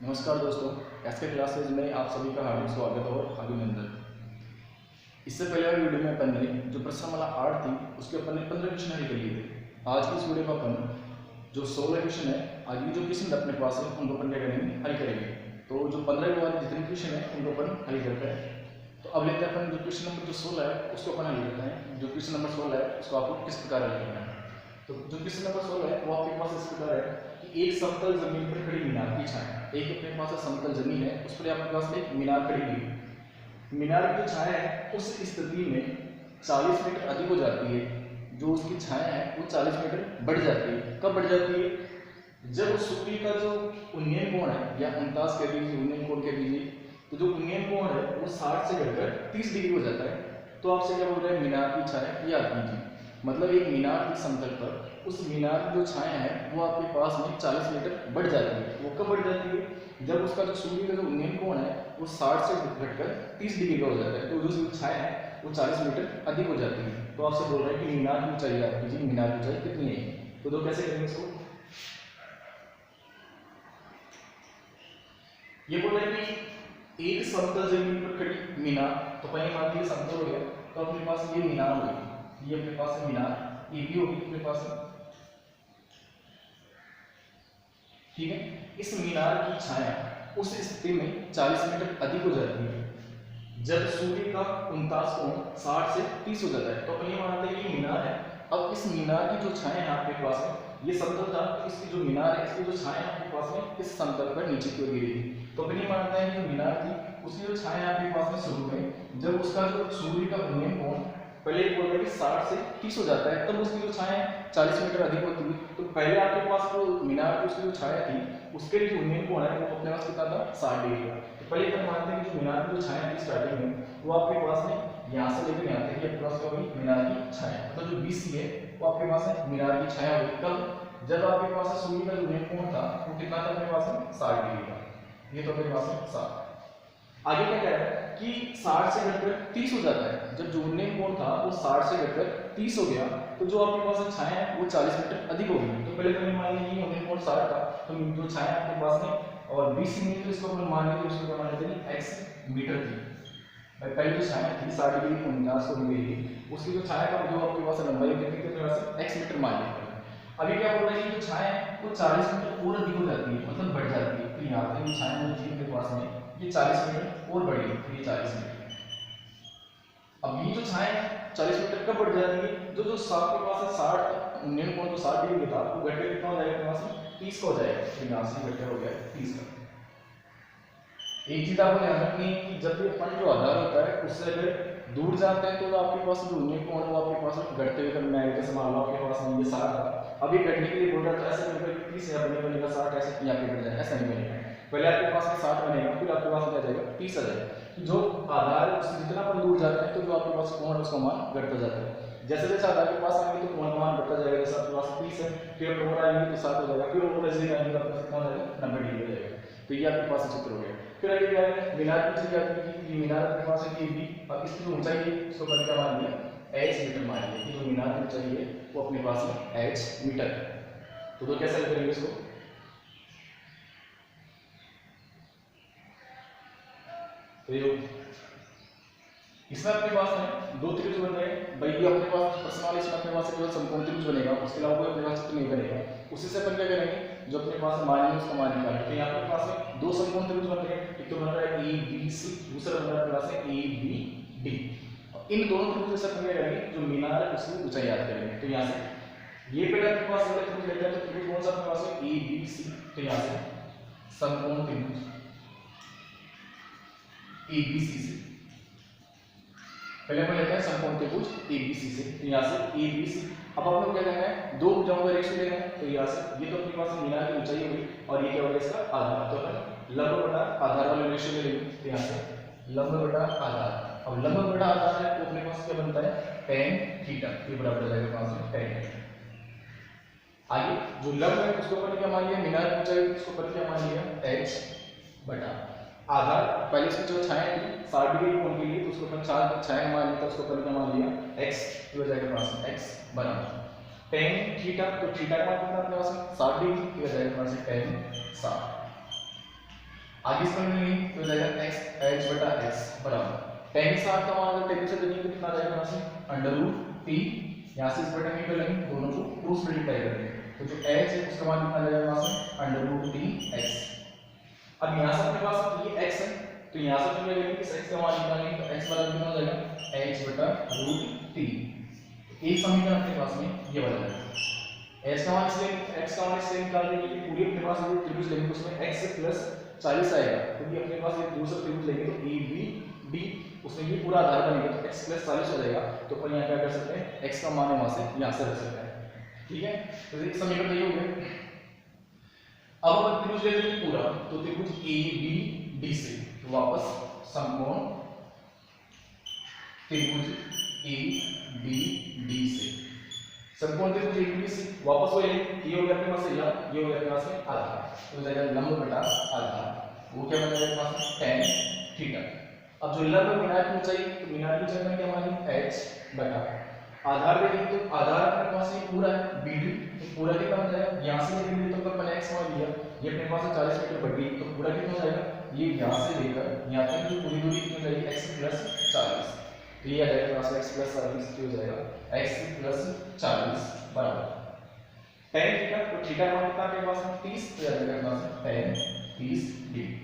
नमस्कार दोस्तों, SK classes में आप सभी का हार्दिक स्वागत और अभिनंदन। इससे पहले वाली वीडियो में अपन ने जो प्रश्नमाला 8 थी उसके अपन ने 15 क्वेश्चन हल कर लिए थे। आज की इस वीडियो में अपन जो 16 क्वेश्चन है, आज ये जो क्वेश्चन अपने पास है उनको अपन क्या करेंगे, हल करेंगे। तो जो 15 के बाद जितने क्वेश्चन है उनको अपन हल करते हैं। तो अब लेते हैं अपन जो क्वेश्चन नंबर जो 16 है उसको अपन हल करते हैं। जो क्वेश्चन नंबर 16 है उसको आपको किस प्रकार हल करना है। तो जो क्वेश्चन नंबर 16 है वो आपके पास इस प्रकार है कि एक समतल जमीन पर खड़ी मीनार की छाया, एक अपने पास समतल जमीन है उस पर आपके पास एक मीनार खड़ी हुई है। मीनार की जो छाया है उस स्थिति में 40 मीटर अधिक हो जाती है। जो उसकी छाया है वो 40 मीटर बढ़ जाती है। कब बढ़ जाती है? जब सूर्य का जो उन्नयन कोण है या 49 कह दीजिए, उन्नयन कोण कह दीजिए, तो जो उन्नयन कोण है वो 60 से घटकर 30 डिग्री हो जाता है। तो आपसे क्या बोल रहे हैं, मीनार की छाया याद कीजिए। मतलब एक मीनार की समतल पर उस मीनार की जो छाया है वो आपके पास में 40 मीटर बढ़ जाती है। वो कब बढ़ जाती है? जब उसका जो सूर्य का जो उन्नयन कोण है वो 60 से घटकर 30 डिग्री का हो जाता है। तो जो छाया है वो 40 मीटर अधिक हो जाती है। तो आपसे बोल रहे हैं कि मीनार की ऊंचाई याद कीजिए, मीनार की ऊंचाई कितनी है। तो दो कैसे करेंगे इसको, ये बोल रहे हैं कि एक समतल जमीन पर खड़ी मीनार, तो पहले मान लीजिए समतल हो गया, तो अपने पास ये मीनार होगी, ये अपने पास है मीनार, ये भी होगी अपने पास है, ठीक है। इस मीनार की छाया उस स्थिति में 40 मीटर अधिक हो जाती है जब सूर्य का 49 कोण 60 से 30 हो जाता है। तो अपन ये मानते हैं कि मीनार है। अब इस मीनार की जो छाया है आपके पास में, ये समतल था, इसकी जो मीनार है इसकी जो छाया है आपके पास में इस समतल पर नीचे की ओर गिरेगी। तो अपन ये मानते हैं कि जो मीनार थी उसकी जो छाया आपके पास में शुरू में जब उसका जो सूर्य का उन्नयन कोण पहले बोल रहे कि 60 से 30 हो जाता है, तब उसकी जो छाया 40 मीटर अधिक होती है। तो पहले आपके पास जो मीनार की उसकी जो छाया थी उसके जो उन्नयन कोण है वो अपने पास कितना था, 60 डिग्री का। तो पहले अपन मानते हैं कि जो मीनार की जो छाया थी स्टार्टिंग में वो आपके पास में यहाँ से लेकर यहाँ तक आपके पास क्या होगी, मीनार की छाया। तो जो BC है वो आपके पास है मीनार की छाया होगी। कब? जब आपके पास सूर्य का जो उन्नयन कोण था वो कितना था अपने पास में, 60 डिग्री का। ये तो अपने पास में 60। आगे क्या कह रहा है कि 60 से घटकर 30 हो जाता है। जब जो उन्नयन कोण था वो 60 से घटकर 30 हो गया, तो जो आपके पास छाया है वो 40 मीटर अधिक हो गई। तो पहले तो मान लीजिए उन्नयन कोण 60 था, तो जो छाया आपके पास में और BC में, तो इसको अपन मान लीजिए, उसको मान लेते हैं x मीटर थी। पहले जो छाया थी 60 डिग्री 49 को मिली, उसकी जो छाया का जो आपके पास लंबाई कितनी थी, अपने पास x मीटर मान लेते हैं। अभी क्या बोल रहे हैं कि जो छाया है वो 40 मीटर और अधिक हो जाती है, मतलब बढ़ जाती है। तो यहाँ पे छाया होती है मेरे पास में ये 40 मीटर और बढ़ी, तो ये 40 मीटर। अब ये जो छाया है 40 मीटर कब बढ़ जाती है? जो आपके पास है 60 उन्नयन कोण तो 60 डिग्री था, वो घटकर कितना हो जाएगा अपने पास में, 30 का हो जाएगा। तो यहाँ से घटकर हो गया 30 का। एक चीज आपको ध्यान रखनी है कि जब भी अपन जो आधार होता है उससे अगर दूर जाते हैं तो आपके पास जो उन्नयन कोण है वो आपके पास घटते हुए करना है। जैसे मान लो आपके पास में ये 60 था, अभी घटने के लिए बोल रहा था ऐसे नहीं 30 है, अपने बनेगा 60, ऐसे यहाँ पे घट जाए, ऐसा नहीं बनेगा। पहले आपके पास में 60 बनेगा, फिर आपके पास क्या जाएगा, 30 आ जाएगा। जो आधार है उससे जितना अपन दूर जाते हैं तो जो आपके पास कोण है उसका मान घटता जाता है। जैसे जैसे आधार के पास आएंगे तो कोण का मान बढ़ता जाएगा। जैसे आपके पास 30 है, फिर और आएंगे तो 60 हो जाएगा, फिर और नजदीक आएंगे तो आपके पास कितना हो जाएगा, 90 डिग्री हो जाएगा। तो ये आपके पास चित्र हो गया। फिर आगे क्या है, मीनार की ऊंचाई याद कीजिए। ये मीनार आपके पास है AB, अब इसकी जो ऊंचाई है उसको अपन क्या मान लिया, h मीटर मान लिया कि जो मीनार की ऊंचाई है वो अपने पास में h मीटर। तो कैसे करेंगे इसको, तो ये इसमें अपने पास में दो त्रिभुज बन रहे हैं भाई। ये अपने पास प्रश्न वाले इसमें अपने पास केवल समकोण त्रिभुज बनेगा, उसके अलावा कोई अपने पास चित्र नहीं बनेगा। उसी से अपन क्या करेंगे, जो अपने पास मान है उसका मान निकालेंगे। तो यहाँ पे पास में दो समकोण त्रिभुज बन रहे हैं, एक तो बन रहा है ABC, दूसरा बन रहा है अपने पास है ABD। इन दोनों त्रिभुज से अपन क्या करेंगे, जो मीनार है उसकी ऊंचाई याद करेंगे। तो यहाँ से ये पहले अपने पास वाला त्रिभुज लेते हैं, तो त्रिभुज कौन सा अपने पास है, ABC। तो यहाँ से समकोण त्रिभुज ABC से पहले अपन लेते हैं समकोण त्रिभुज ABC से। तो यहाँ से ABC, अब आप लोग क्या करना है, दो भुजाओं का रेशियो लेना है। तो यहाँ से ये तो अपने पास मीनार की ऊंचाई होगी और ये क्या होगा इसका आधार। तो अपन लंब बटा आधार वाले रेशियो ले लेंगे। तो यहाँ से लंब बटा आधार, अब लंब बटा आधार है तो अपने पास क्या बनता है, tan थीटा। ये बराबर हो जाएगा पास में tan थीटा। आगे जो लंब है उसको अपन क्या मान लिया, मीनार की ऊंचाई उसको अपन क्या मान लिया, h बटा आधार। पहले इसकी जो छाया थी 60 डिग्री कोण के लिए, तो उसको अपन छाया मान लिया, उसको अपन क्या मान लिया, x। ये हो जाएगा पास में x बराबर tan थीटा। तो थीटा का मान कितना अपने पास 60 डिग्री, ये हो जाएगा पास में tan 60। आगे इसको लेंगे तो हो जाएगा x h बटा x बराबर tan की 60 का मान अगर टेबल से देखेंगे तो कितना आ जाएगा यहाँ से अंडर रूट t, यहाँ से इस बटे में कर लेंगे, दोनों को क्रॉस मल्टीप्लाई कर देंगे तो जो h है उसका मान कितना आ जाएगा यहाँ से अंडर रूट t x। अब यहाँ से अपने पास ये x है तो यहाँ से हम लेंगे इस x का मान निकालेंगे तो x बराबर कितना हो जाएगा h बटा रूट t। एक समीकरण अपने पास में ये बन जाएगा h का मान इसलिए x का मान इसलिए निकाल देंगे कि पूरी अपने पास जो त्रिभुज लेंगे उसमें x प्लस 40 आएगा क्योंकि अपने पास एक दूसरा त्रिभुज लेंगे तो ए बी डी उसमें ये पूरा आधार बनेगा तो x प्लस 40 हो जाएगा तो अपन यहाँ क्या कर सकते हैं x का मान है वहां से यहाँ से रख सकते हैं। ठीक है तो एक समीकरण ये हो गया। अब अपन त्रिभुज ले लेंगे पूरा तो त्रिभुज ए बी डी से तो वापस समकोण त्रिभुज ए बी डी से समकोण त्रिभुज ए बी से वापस वो ये हो गया अपने पास ये हो गया अपने पास में आधार तो जाएगा लंब बटा आधार वो क्या बन जाएगा अपने पास tan थीटा। अब जो लंब मीनार की ऊंचाई तो मीनार की ऊंचाई क्या हमारी h बटा आधार देखेंगे तो आधार अपने पास ये पूरा है BD तो पूरा कितना हो जाएगा यहाँ से लेकर तो अपन x मान लिया ये अपने पास 40 मीटर बढ़ गई तो पूरा कितना हो जाएगा ये यहाँ से लेकर यहाँ तक जो पूरी दूरी कितनी हो जाएगी x प्लस 40 तो ये आ जाएगा पास x प्लस 40 हो जाएगा x प्लस 40 बराबर tan थीटा तो थीटा मान कितना के पास में 30 तो आ जाएगा पास में tan 30 डिग्री।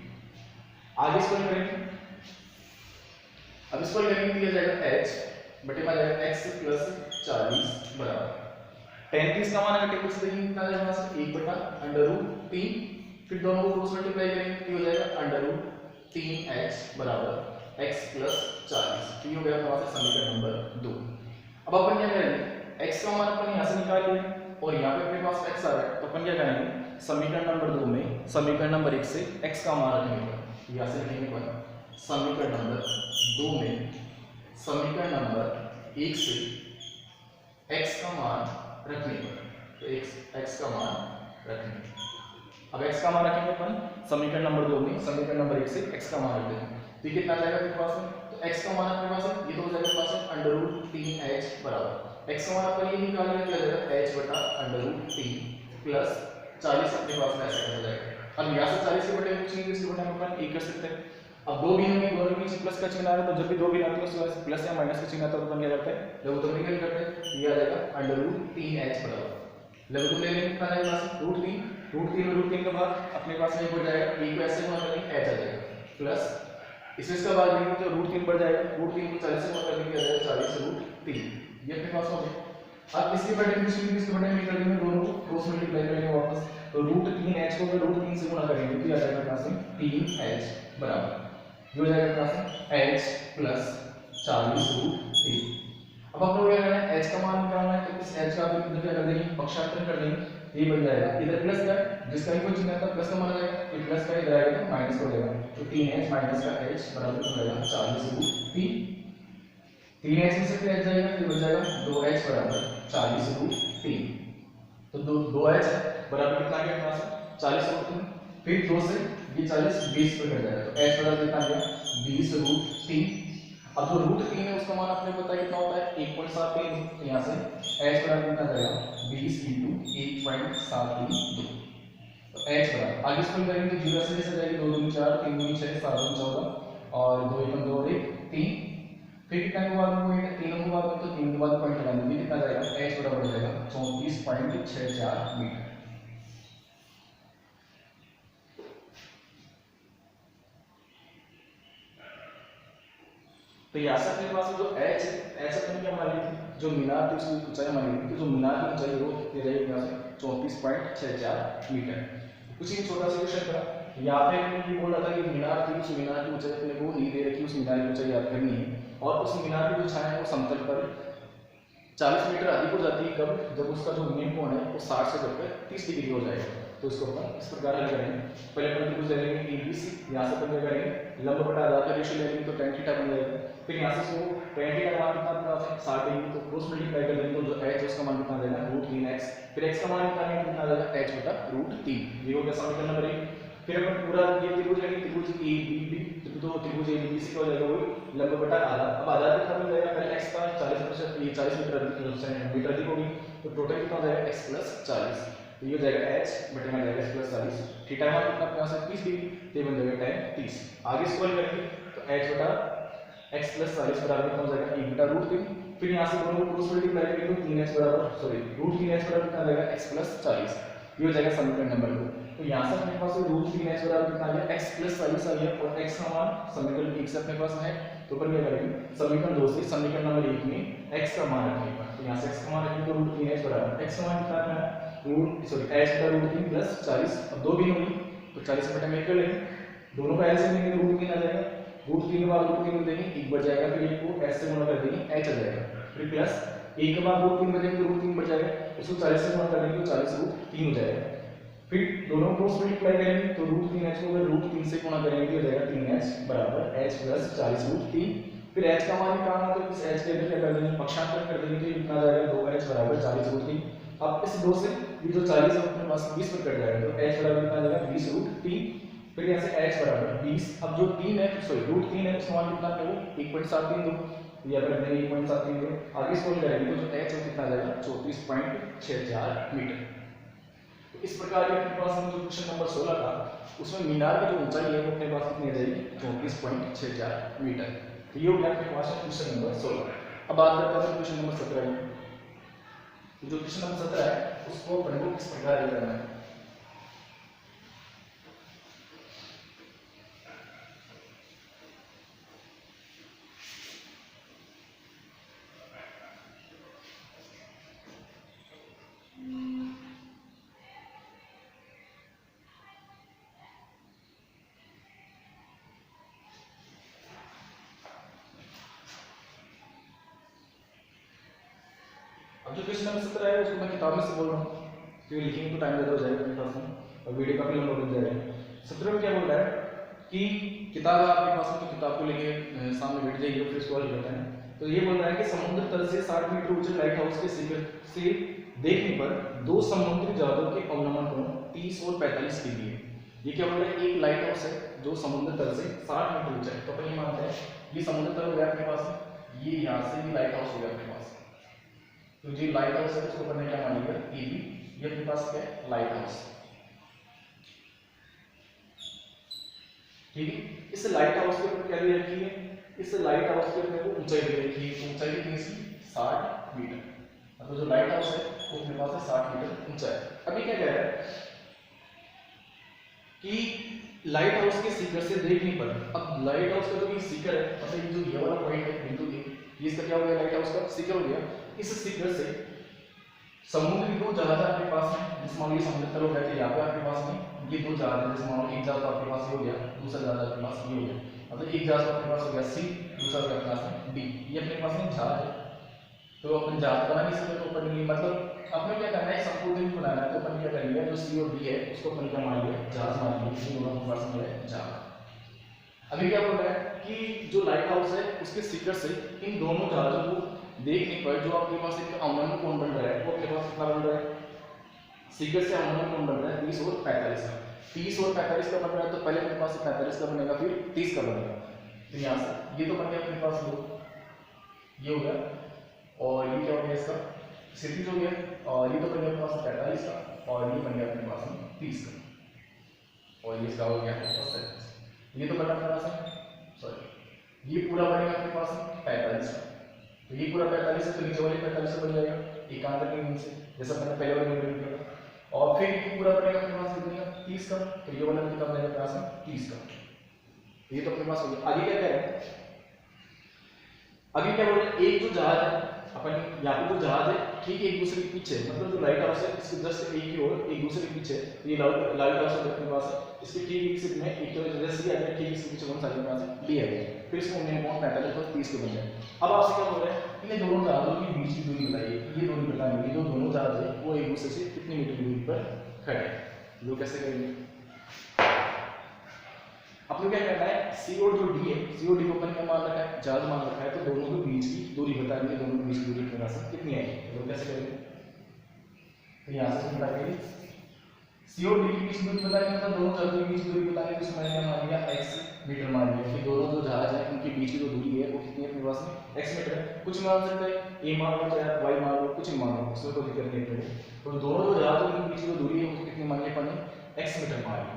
आगे इसको करेंगे अब इसको लेंगे दिया जाएगा h बटे में जाएगा x प्लस 40 बराबर tan 30 का मान अगर टेबल से देखेंगे कितना आ जाएगा यहाँ से 1 बटा अंडर रूट 3 फिर दोनों को क्रॉस मल्टीप्लाई करेंगे तो हो जाएगा अंडर रूट 3h बराबर x प्लस 40 तो ये हो गया हमारा समीकरण नंबर 2। अब अपन क्या करेंगे x का मान अपन यहाँ से निकाल लेंगे और यहाँ पे अपने पास x आ रहा है तो अपन क्या करेंगे समीकरण नंबर 2 में समीकरण नंबर 1 से x का मान रखेंगे यहाँ से लिखेंगे अपन समीकरण नंबर 2 में समीकरण नंबर 1 से x का मान रखने पर तो x का मान रखने अब x का मान रखेंगे अपन समीकरण नंबर 2 में समीकरण नंबर 1 से x का मान रख देंगे तो कितना आ जाएगा आपके पास में तो x का मान आपके पास है ये तो हो जाएगा पास में अंडर रूट 3h बराबर x का मान अपन ये निकाल लेंगे क्या जाएगा h बटा अंडर रूट 3 प्लस 40 अपने पास में ऐसे हो जाएगा। अब यहाँ से 40 के बटे पूछेंगे इसके बटे हम अपन 1 कर सकते हैं। अब दो भी हमें दोनों के बीच प्लस का चिन्ह आ रहा है तो जब भी दो भी आते हैं उसके बाद प्लस या माइनस का चिन्ह आता है तो अपन क्या करते हैं लघुत्तमीकरण करते हैं ये आ जाएगा अंडर रूट 3h बराबर लघुत्तम ले लेंगे कितना आएगा पास रूट 3 रूट 3 के बाद अपने पास में बढ़ जाएगा एक को ऐसे गुणा करेंगे h आ जाएगा प्लस इसमें इसका बाद लेंगे तो रूट 3 बढ़ जाएगा रूट 3 को 40 से गुणा कर देंगे आ जाएगा 40 से रूट 3 ये अपने पास हो गया। अब इसके बटे में इसके बटे में कर देंगे दोनों को क्रॉस मल्टीप्लाई करेंगे वापस तो रूट 3h को रूट 3 से गुणा करेंगे तो आ जाएगा पास में 3h बराबर ये हो जाएगा पास में h प्लस 40 रूट 3। अब हम लोग क्या करना है h का मान निकालना है तो इस h का भी क्या कर देंगे पक्षांतर कर देंगे ये बन जाएगा इधर प्लस का जिसका भी कोई चिन्ह था प्लस का मान आ जाएगा ये प्लस का इधर आएगा तो माइनस हो जाएगा तो 3h माइनस का h बराबर हो जाएगा 40 रूट 3 3h में से फिर h जाएगा ये बन जाएगा 2h बराबर 40 रूट 3 तो 2h बराबर कितना आ गया पास 40 रूट 3 फिर 2 से ये 40 20 पे कट जाएगा तो h बराबर कितना आ गया 20 रूट 3। अब जो रूट 3 है उसका मान आपने पता है कितना होता है 1.73 तो यहाँ से h बराबर कितना आ जाएगा 20 * 1.732 तो h बराबर आगे इसको करेंगे तो 0 से कैसे जाएगी 2 दूनी 4 3 दूनी 6 7 दूनी 14 और 2 1 2 1 3 फिर कितना के बाद में कोई 3 के बाद में तो 3 के बाद पॉइंट लगा देंगे कितना जाएगा h बराबर हो जाएगा 34.64 मीटर। तो यहाँ से अपने पास जो h ऐसा अपन क्या मान ली थी जो मीनार थी उसकी ऊंचाई मान ली थी तो जो मीनार की ऊंचाई वो कितनी रहेगी यहाँ से 34.64 मीटर। कुछ ही छोटा सा क्वेश्चन था यहाँ पे मैंने ये बोल रहा था कि मीनार थी उस मीनार की ऊंचाई अपने को नहीं दे रखी उस मीनार की ऊंचाई याद करनी है और उस मीनार की जो छाया है वो समतल पर 40 मीटर अधिक हो जाती है कब जब उसका जो मेन कोण है वो 60 से घटकर 30 डिग्री हो जाएगा तो इसको अपन इस प्रकार हल करेंगे। पहले अपन त्रिभुज ले लेंगे ABC यहाँ से अपन क्या करेंगे लंब बटा आधार का रेशियो ले लेंगे तो tan थीटा बन जाएगा फिर यहाँ से इसको tan थीटा का मान कितना आता है 60 डिग्री तो क्रॉस मल्टीप्लाई कर देंगे तो जो h है उसका मान कितना आ जाएगा रूट 3x फिर x का मान निकालेंगे कितना आ जाएगा h बटा रूट 3 ये हो गया समीकरण नंबर 1। फिर अपन पूरा ये त्रिभुज लेंगे त्रिभुज ABD तो त्रिभुज ABC का हो जाएगा वो लंब बटा आधार अब आधार कितना मिल जाएगा पहले x का 40% ये 40 मीटर अधिक होगी तो टोटल कितना हो जाएगा x प्लस 40 तो ये हो जाएगा h बटे में जाएगा प्लस 40, थीटा मान कितना अपने पास है 30 डिग्री, तो ये बन जाएगा tan 30। आगे सॉल्व करेंगे तो h बटा x प्लस 40 बराबर कितना हो जाएगा 1 बटा रूट 3। फिर यहाँ से दोनों को क्रॉस मल्टीप्लाई करेंगे तो 3h बराबर सॉरी रूट 3h बराबर कितना आ जाएगा x प्लस 40, ये हो जाएगा समीकरण नंबर 2। तो यहाँ से अपने पास रूट 3h बराबर कितना आ गया x प्लस 40 आ गया, और x का मान समीकरण 1 से अपने पास है, तो अपन क्या करेंगे समीकरण 2 से समीकरण नंबर 1 में x का मान रखेंगे। तो यहाँ से x का मान रखेंगे तो रूट 3h बराबर x का मान कितना है रूट सॉरी h बटा रूट 3 प्लस 40, अब दो भी होंगी तो 40 बटा में कर लेंगे, दोनों का l से लेंगे रूट 3 आ जाएगा, रूट 3 के बाद रूट 3 देंगे 1 बच जाएगा, फिर 1 को s से गुणा कर देंगे h आ जाएगा, फिर प्लस 1 के बाद रूट 3 बचेंगे तो रूट 3 बच जाएगा, इसको 40 से गुणा कर देंगे तो 40 रूट 3 हो जाएगा, फिर दोनों को क्रॉस मल्टीप्लाई करेंगे तो रूट 3h को अगर रूट 3 से गुणा करेंगे तो हो जाएगा 3h बराबर h प्लस 40 रूट 3। फिर h का मान निकालना तो इस h के अंदर क्या कर देंगे पक्षांतर कर देंगे, तो ये कितना आ जाएगा 2h बराबर 40 रूट 3। अब इस 2 से ये जो 40 है अपने पास 20 पर कट जाएगा, तो h बराबर कितना आ जाएगा 20 रूट 3। फिर यहाँ से h बराबर 20, अब जो 3 है सॉरी रूट 3 है उसका मान कितना है वो 1.73 दो, तो यहाँ पर देंगे 1.73 दो, आगे सॉल्व करेंगे तो जो h है कितना आ जाएगा 34.64 मीटर। तो इस प्रकार के अपने पास जो क्वेश्चन नंबर 16 था उसमें मीनार की जो ऊंचाई है वो अपने पास कितनी आ जाएगी 34.64 मीटर। तो ये हो गया आपके पास क्वेश्चन नंबर 16। अब बात करते हैं क्वेश्चन नंबर 17 में। जो क्वेश्चन नंबर 17 है उसको अपन को किस प्रकार हल करना है। अब जो क्वेश्चन नंबर 17 है उसको मैं किताब में से बोल रहा हूँ, क्योंकि लिखने को टाइम ज़्यादा हो जाएगा अपने पास में और वीडियो काफी लंबा हो जाएगा। 17 में क्या बोल रहा है कि किताब आपके पास में, तो किताब को लेके सामने बैठ जाइए फिर इसको हल करते हैं। तो ये बोल रहा है कि समुद्र तल से 60 मीटर ऊंचे लाइट हाउस के शिखर से देखने पर दो समुद्री जहाजों के अवनमन कोण 30 और 45 डिग्री है। ये क्या बोल रहा है एक लाइट हाउस है जो समुद्र तल से 60 मीटर ऊंचा है, तो अपन ये मानते हैं ये समुद्र तल हो गया आपके पास में, ये यहाँ से भी लाइट हाउस हो गया आपके पास। तो जो लाइट हाउस है उसको अपन ने क्या मान लिया ए बी, ये अपने पास क्या है लाइट हाउस, ठीक है। इस लाइट हाउस के ऊपर क्या दे रखी है, इस लाइट हाउस के ऊपर ऊंचाई दे रखी है, ऊंचाई कितनी सी 60 मीटर, मतलब जो लाइट हाउस है वो अपने पास है 60 मीटर ऊंचा है। अभी क्या कह रहा है कि लाइट हाउस के शिखर से देखने पर, अब लाइट हाउस का जो ये शिखर है मतलब ये जो ये वाला पॉइंट है बिंदु ए, ये इसका क्या हो गया लाइट हाउस का शिखर हो गया। इस शिखर से समुद्र की दो जहाज आपके पास है, जिस मान लो ये समुद्र तल हो गया, यहाँ पे आपके पास में ये दो जहाज है, जैसे मान लो एक जहाज आपके पास ये हो गया, दूसरा जहाज आपके पास ये हो गया, मतलब एक जहाज आपके पास हो गया सी, दूसरा आपके पास है डी, ये अपने पास में जहाज है। तो अपन जहाज बना नहीं सकते, तो अपन ये मतलब अपने क्या करना है संपूर्ण भी बनाना है, तो अपन क्या करेंगे जो सी और डी है उसको अपन क्या मान लिया जहाज मान लिया, ये दोनों पास में है जहाज। अभी क्या बोल रहा है कि जो लाइट हाउस है उसके शिखर से इन दोनों जहाजों को देखने पर जो आपके पास एक अवनमन कोण बन रहा है वो आपके पास कितना बन रहा है, शिखर से अवनमन कोण बन रहा है 30 और 45 का। 30 और 45 का बन रहा है तो पहले अपने पास 45 का बनेगा फिर 30 का बनेगा, तो यहाँ से ये तो बन गया अपने पास दो, ये हो गया और ये क्या हो गया इसका 37 हो गया, और ये तो बन गया अपने पास 45 का और ये बन गया अपने पास 30 का, और ये इसका हो गया अपने पास 37, ये तो बना अपने पास सॉरी ये पूरा बनेगा अपने पास 45 का, तो ये पूरा 45 है तो नीचे वाले 45 से बन जाएगा एकांतर के मीन से, जैसा मैंने पहले वाले में किया था, और फिर ये पूरा बनेगा अपने पास कितना 30 का, तो ये वाला कितना बनेगा अपने पास 30 का, ये तो अपने पास हो गया। आगे क्या कह रहे हैं, अभी क्या बोल रहे हैं एक जो जहाज है अपन यहाँ पे जो जहाज है ठीक एक दूसरे के पीछे, मतलब जो लाइट हाउस है इसके जस्ट एक ही ओर एक दूसरे के पीछे, तो ये लाइट हाउस है अपने पास इसके ठीक एक में एक तो जैसे ही आगे ठीक इसके पीछे कौन सा अपने पास डी है, फिर इसको हमने कौन 45 और 30 के बन जाए। अब आपसे क्या बोल रहे हैं इन दोनों जहाजों के बीच की दूरी बताइए, ये दूरी बतानी है जो दोनों जहाज है वो एक दूसरे से कितनी मीटर दूरी पर खड़े हैं, लोग कैसे करेंगे। आपको क्या करना है सी और जो डी है, सी और डी को अपन क्या मान रखा है जहाज मान रखा है, तो दोनों के बीच की दूरी बतानी है, दोनों के बीच की दूरी कितना कितनी आएगी, लोग कैसे करेंगे। तो यहाँ से पता करिए सी और डी के बीच दूरी बतानी है, मतलब दोनों जहाजों के बीच दूरी बतानी है, तो इसमें मैंने मान लिया x मीटर मान लिया कि दोनों जो जहाज हैं उनके बीच की जो दूरी है वो कितनी है अपने पास में x मीटर है। कुछ मान सकते हैं a मान लो या y मान लो, कुछ मान लो, उसमें कोई दिक्कत नहीं है। तो दोनों जो जहाजों के बीच की जो दूरी है वो कितनी मान ली अपन ने x मीटर मान ली।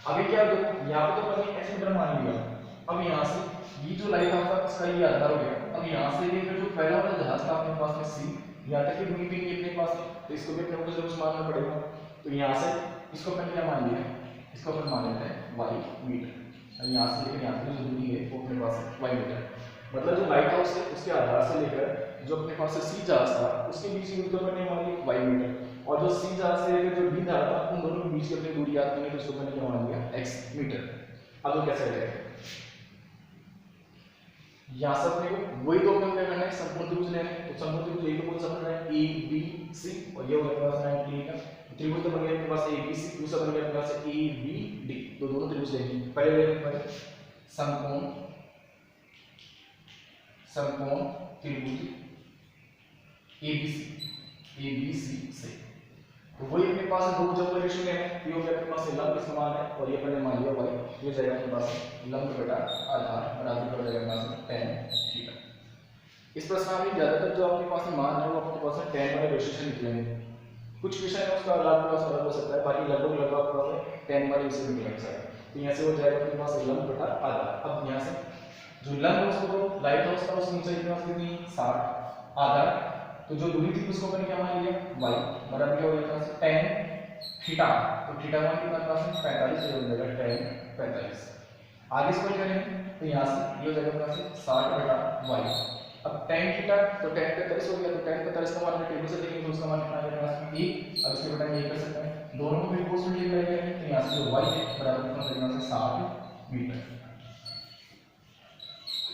अभी क्या देखो यहाँ पे तो अपन ने x मीटर मान लिया, अब यहाँ से ये जो लाइट हाउस था इसका ये आधार हो गया, अब यहाँ से लेकर जो पहला वाला जहाज था अपने पास में सी, यहाँ तक की दूरी भी नहीं अपने पास है, तो इसको भी अपने को जरूर मानना पड़ेगा। तो यहाँ से इसको अपन क्या मान लिया, इसको अपन मान लेते हैं y मीटर। अब यहाँ से लेकर यहाँ तक जो दूरी है वो अपने पास है y मीटर, मतलब जो लाइट हाउस है उसके आधार से लेकर जो अपने पास सी जहाज था उसके बीच की दूरी तो अपन ने मान ली y मीटर, और जो सी जहाज से लेकर जो डी जहाज था उन दोनों के बीच की अपनी दूरी याद करेंगे तो इसको मैंने क्या मान लिया x मीटर। अब वो कैसे करेंगे, यहाँ से अपने को वही दो क्या करना है, संपूर्ण त्रिभुज लेना है, तो संपूर्ण त्रिभुज एक तो कौन सा बन रहा है ए बी सी, और ये हो गया अपने पास 90 का त्रिभुज तो बन गया अपने पास ए बी सी, दूसरा बन गया अपने पास ए बी डी, तो दोनों त्रिभुज लेंगे। पहले लेंगे संपूर्ण संपूर्ण त्रिभुज ए बी सी से, तो वही अपने पास दो भुजों का रेशियो लेना है, ये हो गया अपने पास लंब समान है और ये अपन ने मान लिया y, ये जाएगा अपने पास लंब बटा आधार बराबर हो जाएगा अपने पास tan थीटा। इस प्रश्न में ज्यादातर जो आपके पास मान है वो आपके पास tan वाले रेशियो से निकलेंगे, कुछ विषय में उसका अलग अलग हो सकता है, बाकी लगभग लगभग आपके पास tan वाले रेशियो निकल सकता है। तो यहाँ से हो जाएगा अपने पास लंब बटा आधार। अब यहाँ से जो लंब है उसको लाइट हाउस का उसकी ऊंचाई कितनी 60, आधार तो जो दूरी थी उसको मैंने क्या मान लिया y बराबर क्या हो जाएगा tan थीटा, तो थीटा मान कितना पास है 45 हो जाएगा tan 45। आगे इसको करेंगे तो यहाँ से ये हो जाएगा पास 60 बटा y। अब tan थीटा तो tan 45 हो गया, तो tan 45 का मान टेबल से देखेंगे तो उसका मान कितना आ जाएगा पास 1, अब इसके बटा ये कर सकते हैं, दोनों को भी कोस में ले लेंगे तो यहाँ से जो y है बराबर कितना हो जाएगा 60 मीटर।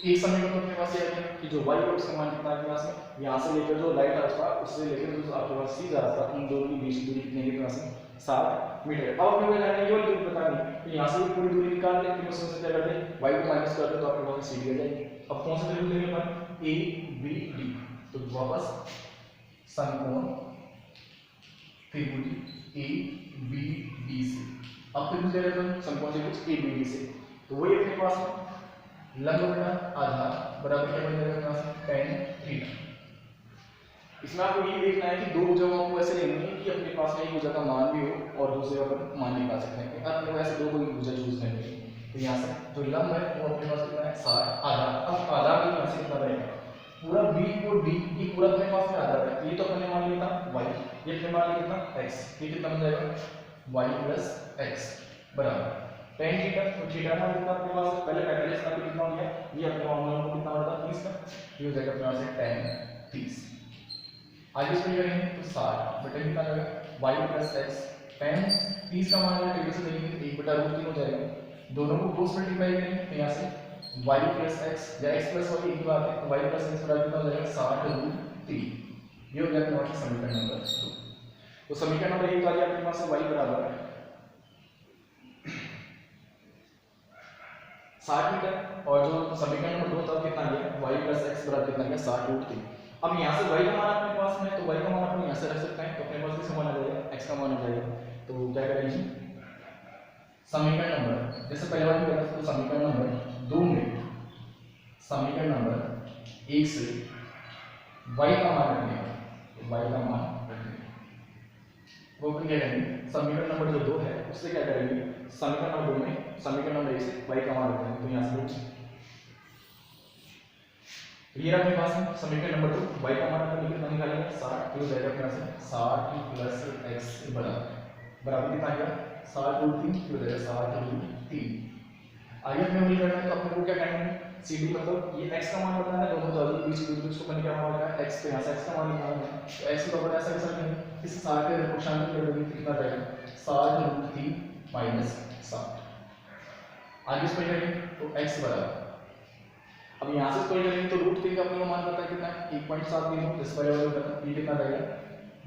एक समीकरण अपने पास ये है कि जो y है उसका मान कितना है पास में, यहाँ से लेकर जो लाइट हाउस था उससे लेकर जो आपके पास सी जहाज था उन दोनों की बीच की दूरी कितनी है पास में 60 मीटर। अब अपने को जाना ये वाली दूरी बतानी, तो यहाँ से पूरी दूरी निकाल लें, फिर उसमें से क्या करते हैं y को माइनस करते तो आपके पास सी डी आ जाएगी। अब कौन सा त्रिभुज लेंगे अपन ए बी डी, तो वापस समकोण त्रिभुज ए बी डी से, अब त्रिभुज ले लेते हैं समकोण त्रिभुज ए बी डी से, तो वही अपने पास लंब बटा आधार बराबर क्या बन जाएगा tan थीटा। इसमें आपको ये देखना है कि दो भुजाओं को ऐसे लेनी है कि अपने पास में एक भुजा का मान भी हो और दूसरे का मान निकाल सकते हैं, अपने को ऐसे दो कोई भुजा चूज करनी है। तो यहाँ से जो लंब है वो अपने पास कितना है 60 आधार, अब आधार भी यहाँ से कितना रहेगा पूरा b और d ये पूरा अपने पास में आधार है, ये तो अपने मान लिया था y, ये अपने मान लिया कितना x, ये कितना बन जाएगा y प्लस x बराबर tan थीटा, तो थीटा का कितना आपके पास पहले 45 का कितना हो गया, ये अपने मान लो कितना होता 30 का, ये हो जाएगा अपने पास tan 30। आगे इसमें करेंगे तो 60 बटे कितना आ जाएगा y प्लस x, tan 30 का मान टेबल से देखेंगे 1 बटा √3 हो जाएगा, दोनों को क्रॉस मल्टीप्लाई करेंगे तो यहाँ से y प्लस x या x प्लस y एक ही बात है, तो y प्लस x बराबर कितना हो जाएगा 60 √3, ये हो गया तुम्हारा समीकरण नंबर 2। तो समीकरण नंबर 1 तो आ गया अपने पास y बराबर 60 मीटर, और जो समीकरण नंबर 2 था कितना गया y प्लस x बराबर कितना गया 60 √3। अब यहाँ से y का मान अपने पास में, तो y का मान अपन यहाँ से रख सकते हैं, तो अपने पास किसका मान आ जाएगा x का मान आ जाएगा। तो क्या करेंगे समीकरण नंबर जैसे पहले बार किया तो समीकरण नंबर 2 में समीकरण नंबर 1 से y का मान रखने का, तो y का मान रखने वो अपन क्या करेंगे समीकरण नंबर जो 2 है उससे क्या करेंगे समीकरण नंबर 2 में समीकरण नंबर 1 से y का मान रखेंगे, तो यहाँ से ये अपने पास है समीकरण नंबर 2, y का मान अपन कितना निकालेंगे 60, तो जाएगा अपने पास 60 प्लस x बराबर कितना आ गया 60 √3, तो जाएगा 60 √3। आगे अपने वही करना है तो अपने को क्या करेंगे CD मतलब ये x का मान बताना है, दोनों जगह बीच की दूरी उसको अपन क्या मान रखा है x, तो यहाँ से x का मान निकालना है, तो x को अपन ऐसा कर सकते हैं इस 60 के कोशांत कर देंगे तो कितना रहेगा 60 √3 माइनस 60। आगे इस पर करेंगे तो x बराबर, अब यहाँ से स्क्वायर करेंगे तो √3 का अपने को मान पता है कितना है 1.73, तो स्क्वायर वाला करना ये कितना रहेगा,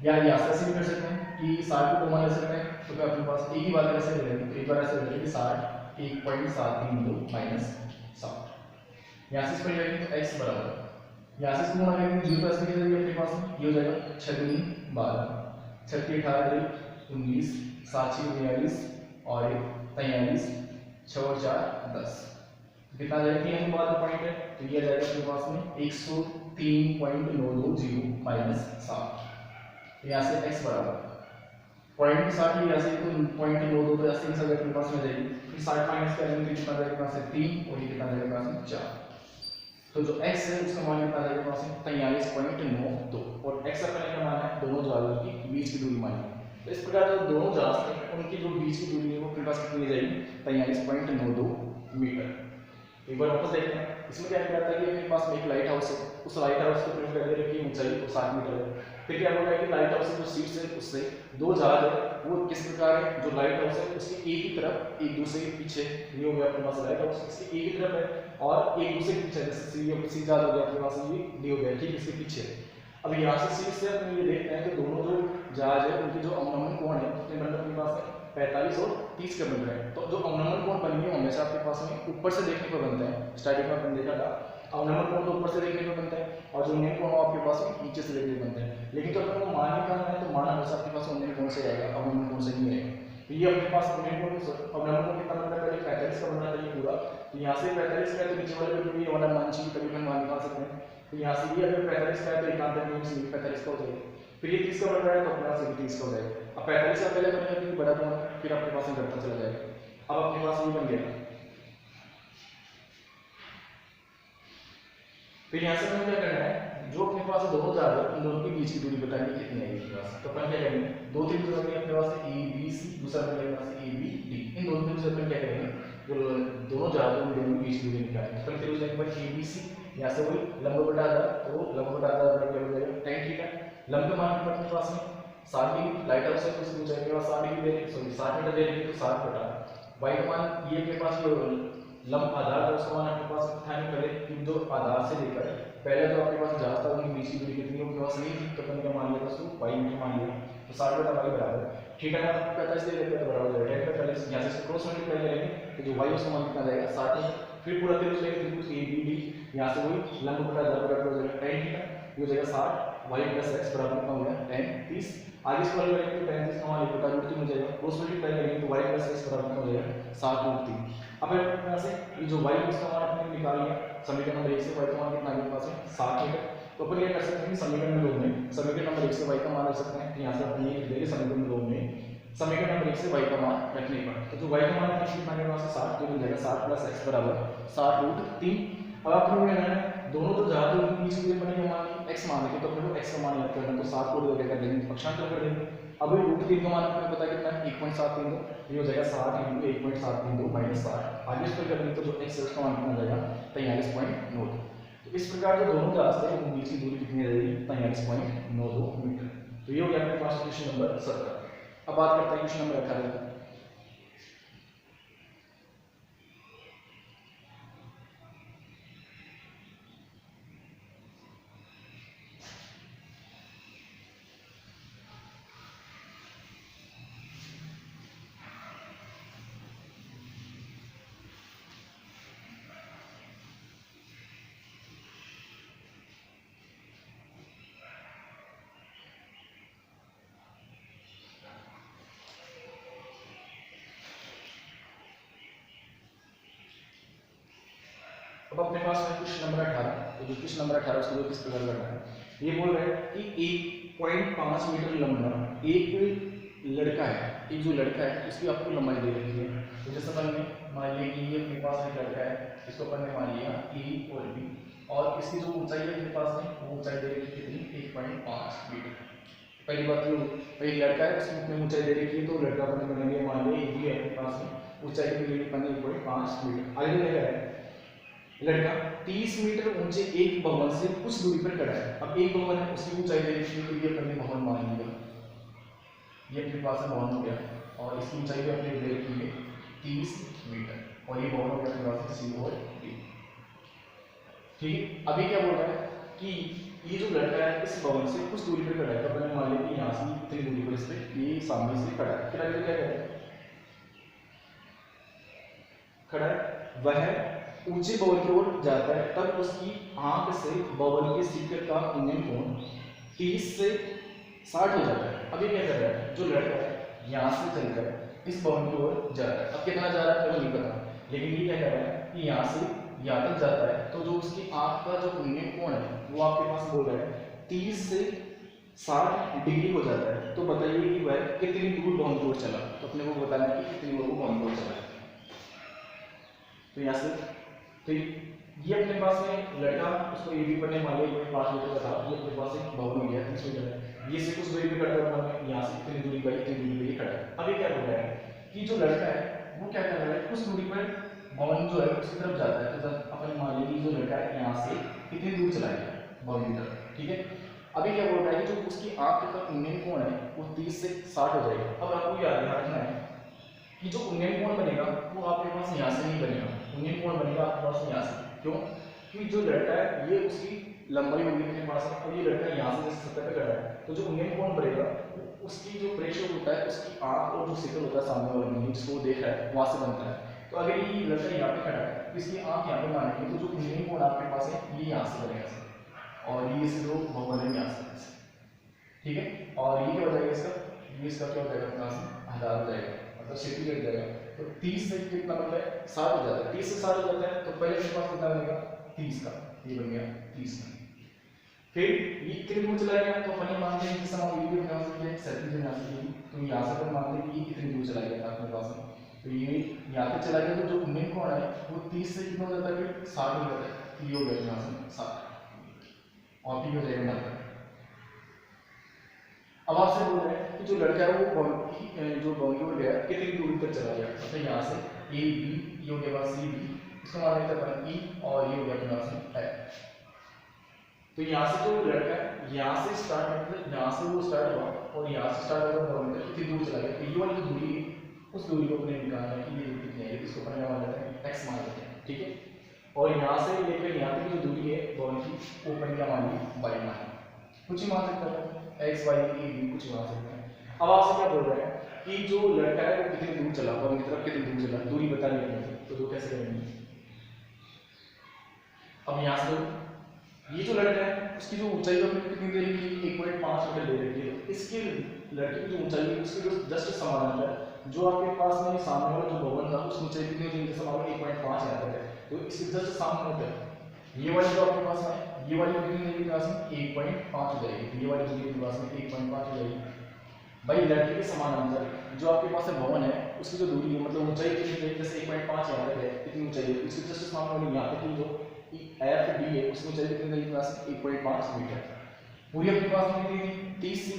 या यहाँ से ऐसे भी कर सकते हैं कि 60 को 2 मान ले सकते हैं, तो फिर अपने पास एक ही बात ऐसे ले लेंगे, तो एक बार ऐसे ले लेंगे 60 1.732 माइनस 60। यहाँ से स्क्वायर करेंगे तो x बराबर यहाँ से इसको मान लेंगे 0 पर ऐसे कैसे अपने पास ये हो जाएगा 6 × 12 6 × 18 19 7 6 42 और 43, 6 और 4 10, कितना आ जाएगा? 3 बाद पॉइंट है तो ये आ जाएगा अपने पास में 103.920 माइनस 7। यहाँ से x बराबर पॉइंट 60 यहाँ से तो पॉइंट 92 तो ऐसे ही सब अपने पास में जाएगी, फिर 60 माइनस करेंगे तो कितना जाएगा? पास से 3 और ये कितना जाएगा? पास में 4। तो जो x है उसका मान कितना जाएगा? पास में 43.92 और x अपने का मान है दोनों जहाजों की बीच की दूरी मानी। तो इस प्रकार जो दोनों जहाज थे उनकी जो बीच की दूरी है वो अपने पास कितनी जाएगी? 43.92 मीटर। एक बार वापस देखते हैं, इसमें क्या कहता है कि मेरे पास में एक लाइट हाउस है, उस लाइट हाउस के प्रिंट करके रखी ऊंचाई 7 मीटर है। फिर क्या होगा कि लाइट हाउस की जो सीट्स है उससे दो जहाज है वो किस प्रकार है, जो लाइट हाउस है उसके एक ही तरफ एक दूसरे के पीछे, ये हो गया अपने पास लाइट हाउस इसके एक ही तरफ है और एक दूसरे के पीछे, जैसे सी जहाज हो गया अपने पास ये डी हो गया ठीक इसके पीछे। अब यहाँ से सीट से अपन ये देखते हैं कि दोनों जो जहाज है उनके जो अवनमन कोण है कितने बन रहे अपने पास है? 45 और 30 के बन रहे हैं। तो जो अवनमन कोण बनेंगे हमेशा आपके पास में ऊपर से देखने पर बनता है, स्टार्टिंग में अपन देखा था अवनमन कोण तो ऊपर से देखने पर बनता है और जो मेन कोण आपके पास में नीचे से देखने पर बनता है। लेकिन तो अपन को मान निकालना है तो मान हमेशा आपके पास मेन कोण से आएगा, अवनमन कोण से नहीं आएगा। तो ये अपने पास मेन कोण अवनमन कोण कितना बन रहा है? पहले 45 का बन रहा था ये पूरा, तो यहाँ से 45 का तो नीचे वाले पे भी वाला मान चाहिए तभी हम मान निकाल सकते हैं। तो यहाँ से ये अगर 45 का है तो एकांतर नियम से 45 का हो जाएगा, फिर ये 30 का बन रहा है तो अपने पास 30 का हो जाएगा। अब 45 का पहले बनेगा क्योंकि बड़ा कोण फिर आपके पास घटता चला जाएगा। अब अपने पास ये बन गया, फिर यहाँ से हमें क्या करना है, जो अपने पास दोनों जहाज है उन दोनों के बीच की दूरी बतानी कितनी आएगी अपने पास। तो अपन क्या करेंगे, दो तीन दूरी अपने पास ए बी सी, दूसरा अपने पास ए बी डी, इन दोनों के बीच अपन क्या करेंगे, जो दोनों जहाज है उन दोनों के बीच की दूरी निकालेंगे। अपन फिर हो जाएगा ए बी सी, यहाँ से वही लंब बटा आधा, तो लंब बटा आधा क्या हो जाएगा? tan theta. लंब का मान अपने पास में 60 डिग्री, लाइट हाउस से कुछ ऊंचाई के पास 60 डिग्री दे रही, सॉरी 60 मीटर दे रही है तो 60 बटा y का मान ये अपने पास जो लंब आधार है उसका मान अपने पास था नहीं पहले, कि जो आधार से लेकर पहले जो आपके पास जहाज था उनकी बीच की दूरी कितनी उनके पास नहीं थी, तो अपन क्या मान लिया उसको y मीटर मान लिया, तो 60 बटा y बराबर थीटा का 45 दे देते हैं बराबर हो जाएगा 45, यहाँ से क्रॉस मल्टीप्लाई करेंगे तो जो y उसका मान कितना जाएगा 60, फिर पूरा त्रिभुज लेंगे त्रिभुज ए बी डी, यहाँ से वही लंब बटा आधार बराबर हो जाएगा tan थीटा, ये हो जाएगा 60, y प्लस x बराबर कितना हो गया tan 30, आगे इसको अलग करेंगे तो tan 30 का मान बटा रूट 3 हो जाएगा, क्रॉस मल्टीप्लाई करेंगे तो y प्लस x बराबर कितना हो जाएगा 60 रूट 3। अब यहाँ से ये जो y इसका मान अपने निकाल लिया समीकरण नंबर 1 से y का मान कितना आगे पास है 60 मीटर, तो अपन ये कर सकते हैं समीकरण नंबर 2 में समीकरण नंबर 1 से y का मान रख सकते हैं, यहाँ से अपन ये लिख देंगे समीकरण 2 में समीकरण नंबर 1 से y का मान रखने पर, तो जो y का मान कितना आगे पास है 60, तो मिल जाएगा 60 प्लस x बराबर 60 रूट 3। अब आपको क्या करना है, दोनों जो जहाज के बीच की दूरी बनेगी मान x मान रखें तो अपने को x का मान याद करना, तो 60 को डिवाइड कर देंगे पक्षांतर कर देंगे। अब ये रूट 3 का मान आपको पता कितना है 1.732, ये हो जाएगा 60 * 1.732 माइनस 60, आगे इस पर करेंगे तो जो x है उसका मान कितना जाएगा 43.92। तो इस प्रकार जो दोनों जहाज थे उनके बीच की दूरी कितनी रहेगी 43.92 मीटर। तो ये हो गया अपने पास क्वेश्चन नंबर 17। अब बात करते हैं क्वेश्चन नंबर 18 की। अब अपने पास है क्वेश्चन नंबर 18, तो जो क्वेश्चन नंबर 18 उसको किस प्रकार करना है, ये बोल रहा है कि 1.5 मीटर लंबा एक लड़का है, एक जो लड़का है उसकी आपको लंबाई दे रखी है। तो जैसे अपन ने मान लिया कि ये अपने पास एक लड़का है, इसको अपन ने मान लिया ए और बी, और इसकी जो ऊंचाई है अपने पास में वो ऊंचाई दे रखी कितनी 1.5 मीटर। पहली बात तो एक लड़का है उसकी अपनी ऊंचाई दे रखी है, तो लड़का अपन ने बना लिया मान लिया ए बी है अपने पास में, ऊंचाई की दे रखी 1.5 मीटर। आगे देखा है लड़का 30 मीटर ऊंचे एक भवन से कुछ दूरी पर खड़ा है। अब एक भवन है उसकी ऊंचाई दे रखी है तो ये अपने भवन मान लिया, ये अपने पास भवन हो गया और इसकी ऊंचाई भी अपने दे रखी है 30 मीटर और ये भवन हो गया अपने पास सी और डी। ठीक है, अभी क्या बोल रहा है कि ये जो लड़का है इस भवन से कुछ दूरी पर खड़ा है, तो अपने मान लिया कि यहाँ से इतनी दूरी पर इस पे ये सामने से खड़ा है। फिर आगे क्या करें, खड़ा है वह ऊंचे भवन की ओर जाता है तब उसकी आंख से भवन के शिखर का उन्नयन कोण 30 से 60 हो जाता है। अब ये क्या कर रहा है, जो लड़का है यहाँ से चलकर इस भवन की ओर जा रहा है। अब कितना जा रहा है तो नहीं पता, लेकिन ये क्या कर रहा है कि यहाँ से यहाँ तक जाता है, तो जो उसकी आंख का जो उन्नयन कोण है वो आपके पास बोल रहा है 30 से 60 डिग्री हो जाता है। तो बताइए कि वह कितनी दूर भवन की ओर चला, तो अपने को बताना है कि कितनी दूर वो भवन की ओर चला है। तो यहाँ से तो ये अपने पास में लड़का उसको ये भी पढ़ने वाले 5 मीटर का था, ये अपने पास एक भवन हो गया 30 मीटर है, ये से कुछ दूरी पे खड़ा हुआ है, यहाँ से कितनी दूरी पर इतनी दूरी पे खड़ा है। अब ये क्या हो रहा है कि जो लड़का है वो क्या कर रहा है, कुछ दूरी पर भवन जो है उसकी तरफ जाता है। तो अपन मान लीजिए जो लड़का है यहाँ से कितनी दूर चला गया भवन की तरफ, ठीक है। अभी क्या बोल रहा है कि जो उसकी आंख का उन्नयन कोण है वो 30 से 60 हो जाएगा। अब आपको याद रखना है कि जो उन्नयन कोण बनेगा वो आपके पास यहाँ से नहीं बनेगा, उन्नयन कोण बनेगा आपके पास यहाँ से। क्यों? क्योंकि जो लड़का है ये उसकी लंबाई होगी अपने पास, और ये लड़का यहाँ से जैसे सतह पे खड़ा है, तो जो उन्नयन कोण बनेगा उसकी जो प्रेक्षक होता है उसकी आंख और जो शिखर होता है सामने वाला बिंदु जिसको वो देख रहा है वहां से बनता है। तो अगर ये लड़का यहाँ पे खड़ा है तो इसकी आंख यहाँ पे मानेंगे, तो जो उन्नयन कोण आपके पास है ये यहाँ से बनेगा और ये से जो भवन है यहाँ से, ठीक है। और ये क्या हो जाएगा इसका, ये इसका क्या हो जाएगा अपना 1000 हो जाएगा, मतलब सिटी कट जाएगा। तो 30 से कितना बनता है 60 हो जाता है, 30 से 60 हो जाता है, तो पहले मेरे पास कितना बनेगा 30 का, ये बन गया 30 का। फिर ये कितनी दूर चला गया, तो अपन मानते हैं कि समान वीडियो यहाँ से किया सर्किल यहाँ से की, तो यहाँ से अपन मानते हैं कि कितनी दूर चला गया अपने पास में, तो ये यहाँ पे चला गया। तो जो उन्नयन कोण है वो 30 से कितना हो जाता है फिर 60 हो जाता है, तो ये हो गया यहाँ से 60 और पी हो जाएगा 90। अब आपसे बोल रहे हैं कि जो लड़का है वो जो बाउंड्री हो गया कितनी दूरी तक चला गया, मतलब यहाँ से ए बी, ये हो गया सी बी, इसको मान लेते हैं ई, और ये हो गया अपने पास में एफ। तो यहाँ से जो लड़का है यहाँ से स्टार्ट, मतलब यहाँ से वो स्टार्ट हुआ और यहाँ से स्टार्ट हुआ बाउंड्री कितनी दूर चला गया, तो ये वाली जो दूरी है उस दूरी को अपने निकालना है कि ये दूरी कितनी है, इसको अपन मान लेते हैं एक्स मान लेते हैं, ठीक है। और यहाँ से लेकर यहाँ तक जो दूरी है बाउंड्री वो अपन क्या मान ली वाई मान, कुछ ही मान सकते हैं एक्स वाई ए बी, कुछ मान सकते हैं। अब आपसे क्या बोल रहे हैं कि जो लड़का है वो कितनी दूर चला, बाउंड्री की तरफ कितनी दूर चला, दूरी बता दी है, तो दो कैसे करेंगे। अब यहाँ से ये जो लड़का है उसकी जो ऊंचाई हमने कितनी दे रखी है 1.5 मीटर दे रखी है, तो इसके लड़के की जो ऊंचाई है उसकी जो जस्ट समानांतर है जो आपके पास में सामने वाला जो भवन था उसकी ऊंचाई कितनी होगी, जैसे मान लो 1.5 यहाँ तक है, तो इसके जस्ट सामने होता है ये वाली जो आपके पास है, ये वाली कितनी देगी पास में 1.5 हो जाएगी, ये वाली दूरी के पास में 1.5 हो जाएगी। भाई लड़के के समानांतर जो आपके पास है भवन है उसकी जो दूरी है, मतलब ऊंचाई कितनी है, जैसे 1.5 यहाँ तक है, कितनी ऊंचाई है इसके जस्ट सामने वाली यहाँ तक की जो एफ डी है उसमें चलिए कितनी देगी पास 1.5 मीटर, पूरी अपने पास में कितनी 30 सी,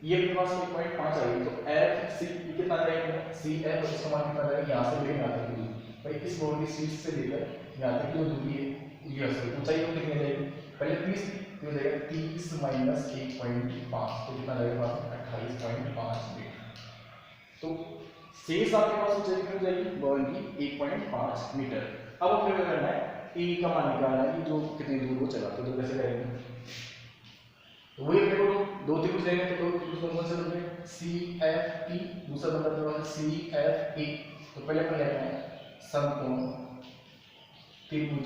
ये अपने पास 1.5 आ गई, तो एफ सी कितना आ जाएगा सी एफ, और इसका मान कितना आ जाएगा यहाँ से लेकर यहाँ तक की दूरी। भाई इस बोर्ड की शीट से लेकर यहाँ तक की जो दूरी है ये ऊंचाई को कितनी आ जाएगी, पहले 30 हो जाएगा 30 माइनस 1.5, तो कितना आ जाएगा पास 28.5 मीटर। तो शेष आपके पास ऊंचाई कितनी हो जाएगी बॉल की 1.5 मीटर। अब अपने क्या करना है ए का मान निकालना है कि जो कितनी दूर वो चला, तो कैसे करेंगे, तो वही अपने को दो त्रिभुज लेंगे, तो दो त्रिभुज कौन से होंगे सी एफ ई, दूसरा बंदा अपने पास सी एफ ई, तो पहले अपन लेते हैं समकोण त्रिभुज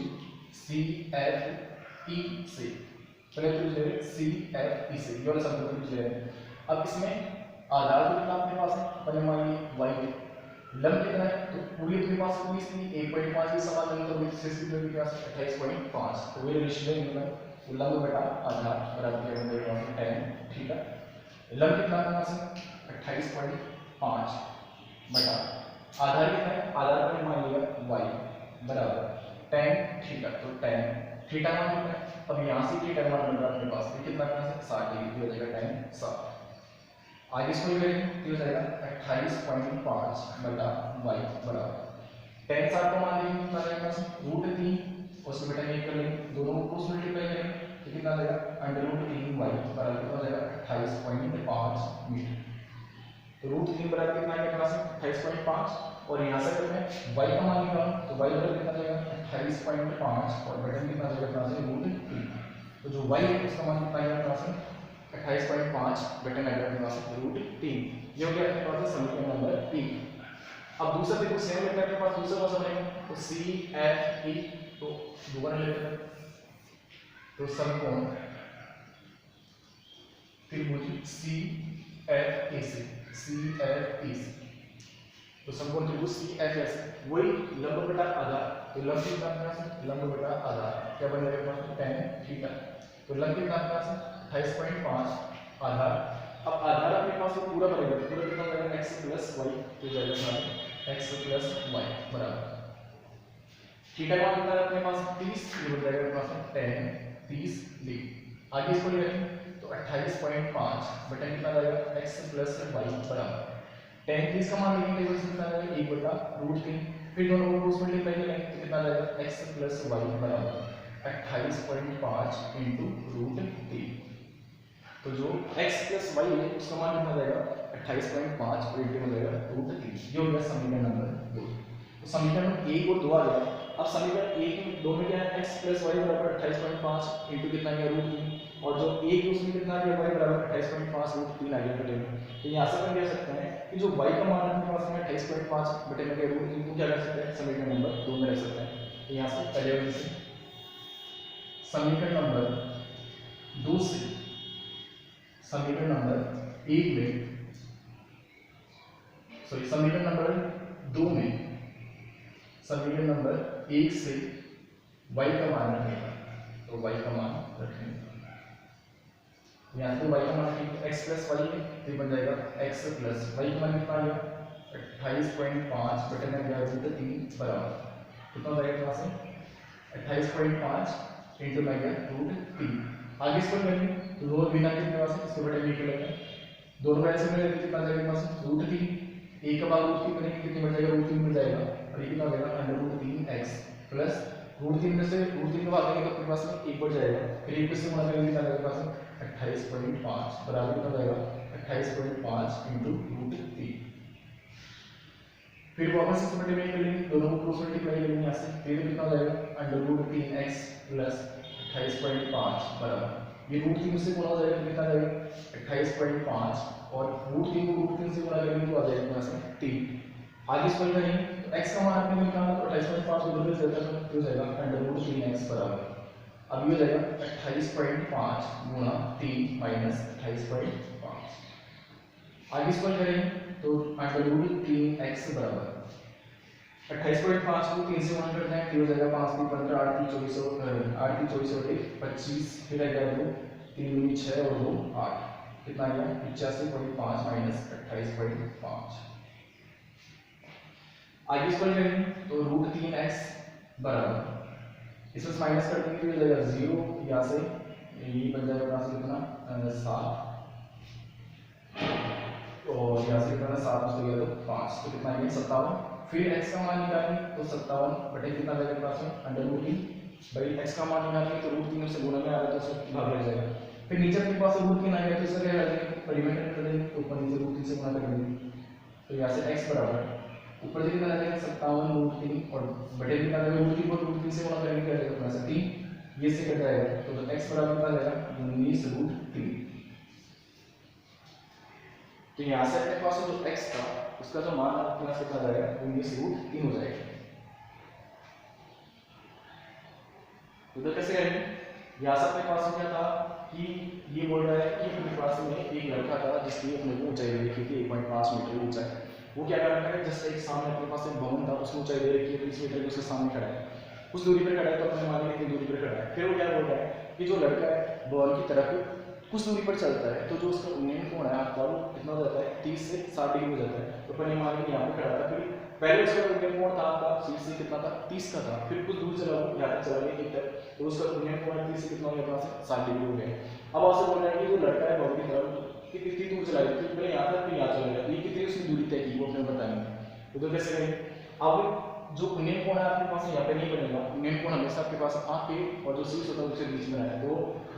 सी एफ ई से, पहले त्रिभुज ले रहे हैं सी एफ ई से, ये वाला समकोण त्रिभुज ले रहे हैं। अब इसमें आधार कितना अपने पास है, पहले मान लीजिए वाई, लंब कितना है, तो पूरी अपने पास पूरी इसकी 1.5 के समान लंब, तो इससे कितने के पास 28.5, तो ये रिलेशन है तो लंब बटा आधार बराबर क्या हो जाएगा tan थीटा। लंब कितना है हमारे पास 28.5 बटा आधार कितना है, आधार पर मान लिया y बराबर tan थीटा, तो tan थीटा मान कितना है, अब यहां से थीटा मान बन रहा है अपने पास कितना है 60 डिग्री हो जाएगा tan 60, आगे इसको करेंगे हो जाएगा 28.5 बटा y बराबर tan 60 को मान लेंगे कितना आएगा √3, उसको बेटा ये कर लेंगे दोनों को क्रॉस मल्टीप्लाई करेंगे तो कितना आएगा √3y बराबर कितना हो जाएगा 28.5 मीटर, तो √3 बराबर कितना आएगा पास 28.5, और यहां से करते हैं y का मान निकालो, तो y बराबर कितना आएगा 28.5 और बटा कितना आएगा पास √3, तो जो y है उसका मान कितना आएगा पास 28.5 बटन आएगा अपने पास √3, ये हो गया अपने पास समीकरण नंबर 3। अब दूसरा देखो सेम लेते हैं अपने पास दूसरा कौन सा बनेगा, तो सी एफ ई, तो दोबारा लेते हैं तो समकोण त्रिभुज सी एफ ए से, सी एफ ई सी, तो समकोण त्रिभुज सी एफ एस वही लंब बटा आधार, तो लंब कितना अपने पास, लंब बटा आधार क्या बन जाएगा अपने पास, tan थीटा, तो लंब कितना अपने पास 28.5 आधार। अब आधार अपने पास वो पूरा बनेगा, पूरा कितना बनेगा x प्लस वाई, तो जाएगा हमारा x प्लस वाई बराबर थीटा का मान कितना है अपने पास 30, ये हो जाएगा अपने पास tan 30 डी। आगे इसको ले लेंगे तो 28.5 बटा कितना जाएगा x प्लस वाई बराबर tan 30 का मान लेंगे टेबल से कितना जाएगा 1 बटा √3, फिर दोनों को क्रॉस मल्टीप्लाई करेंगे तो कितना जाएगा x प्लस वाई बराबर 28.5 इनटू √3, तो जो x प्लस वाई है उसका मान कितना जाएगा 28.5 और इंटू में जाएगा √3, ये हो गया समीकरण नंबर 2। तो समीकरण 1 और 2 आ गया। अब समीकरण 1 में 2 में क्या है x प्लस वाई बराबर 28.5 इंटू कितना गया √3, और जो 1 उसमें कितना गया y बराबर 28.5 √3 आ गया बटे में। तो यहाँ से हम कह सकते हैं कि जो y का मान अपने पास में 28.5 बटे में गया √3 को क्या कर सकते हैं समीकरण नंबर 2 में रख सकते हैं। तो यहाँ से पहले वाले से समीकरण नंबर 2 से समीकरण नंबर 1 में समीकरण नंबर 2 में समीकरण नंबर 1 से y का मान रखेगा, तो y का मान रखेंगे यहाँ पे y का मान रखेंगे x प्लस वाई है तो बन जाएगा x प्लस वाई का मान कितना आ गया 28.5 बटे में गया √3 बराबर कितना हो जाएगा यहाँ से 28.5 इंटू में गया √3। आगे इसको करेंगे तो दो बिना कितने पास है इसको बटे में निकलेगा, दोनों का ऐसे में कितना जाएगा पास √3, एक का भाग √3 करेंगे कितने बन जाएगा √3 मिल जाएगा, और ये कितना हो जाएगा √3x प्लस √3 में से √3 का भाग करेंगे तो अपने पास में 1 बढ़ जाएगा, फिर 1 से गुणा करेंगे कितना जाएगा पास 28.5 बराबर कितना जाएगा 28.5 इंटू √3, फिर वापस से बटे में करेंगे दोनों को क्रॉस मल्टीप्लाई करेंगे यहाँ से, फिर कितना हो जाएगा √3x प्लस 28.5 बराबर ये √3 से गुणा हो जाएगा तो कितना जाएगा 28.5 और √3 को √3 से गुणा करेंगे तो आ जाएगा यहाँ से 3। आगे इसको करेंगे तो x का मान आपने निकाला तो 28.5 को उधर से देता तो हो जाएगा √3x बराबर, अब ये हो जाएगा 28.5 गुणा 3 माइनस 28.5। आगे इसको करेंगे तो √3x बराबर 28.5 को 3 से गुणा करते हैं फिर हो जाएगा 5 3 15 8 3 24 8 3 24 बटे 25, फिर आएगा 2 3 दूनी 6 और 2 8 कितना आ गया 85.5 माइनस 28.5। आगे इसको करेंगे तो √3x बराबर इसमें माइनस कर देंगे तो हो जाएगा 0, यहाँ से ये बन जाएगा यहाँ से कितना 7 और यहाँ से कितना 7 उसको गया तो 5, तो कितना आएगा 57, फिर x का मान निकालेंगे तो 57 बटे कितना जाएगा पास में √3, भाई x का मान निकालेंगे तो √3 से गुणा में आ रहा है तो उसको भाग लग जाएगा, फिर नीचे अपने पास √3 आ गया तो इसका क्या कर देंगे परिमेय कर देंगे तो ऊपर नीचे √3 से गुणा कर देंगे, तो यहाँ से x बराबर ऊपर से कितना आ जाएगा 57 √3 और बटे कितना आ जाएगा √3 को √3 से गुणा करेंगे क्या आ जाएगा प्लस 3, ये से कट जाएगा तो x बराबर कितना आ जाएगा 19√3। तो यहाँ से अपने पास जो x था उसका जो मान आपके पास कितना जाएगा 19√3 हो जाएगा। उधर कैसे करेंगे, यहाँ से अपने पास क्या था कि ये बोल रहा है कि अपने पास में एक लड़का था जिसकी अपने को ऊंचाई दे रखी थी 1.5 मीटर ऊंचा है, वो क्या कर रहा है जस्ट एक सामने अपने पास एक भवन था उसकी ऊंचाई दे रखी है 30 मीटर उसके सामने खड़ा है, कुछ दूरी पर खड़ा है तो अपने मान लीजिए दूरी पर खड़ा है, फिर वो क्या बोल रहा है कि जो लड़का है भवन की तरफ कुछ दूरी पर चलता है तो जो उसका उन्नयन कोण है आपका वो कितना हो जाता है 30 से 60 डिग्री हो जाता है, तो अपन ये मान लीजिए यहाँ पे खड़ा था, फिर पहले उसका उन्नयन कोण था आपका 30 से कितना था 30 का था, फिर कुछ दूर चला यहाँ तक चला गया एक तक तो उसका उन्नयन कोण 30 से कितना हो गया 60 डिग्री हो गया। अब आपसे बोल रहा है कि जो लड़का है भवन की तरफ कि कितनी दूर चला गया, पहले यहाँ तक फिर यहाँ चला गया, ये कितनी उसकी दूरी तय की वो अपने बताएंगे। तो कैसे करेंगे, अब जो उन्नयन कोण है आपके पास यहाँ पे नहीं बनेगा, उन्नयन कोण हमेशा आपके पास आंख पे और जो शीर्ष होता है उसके बीच में है, तो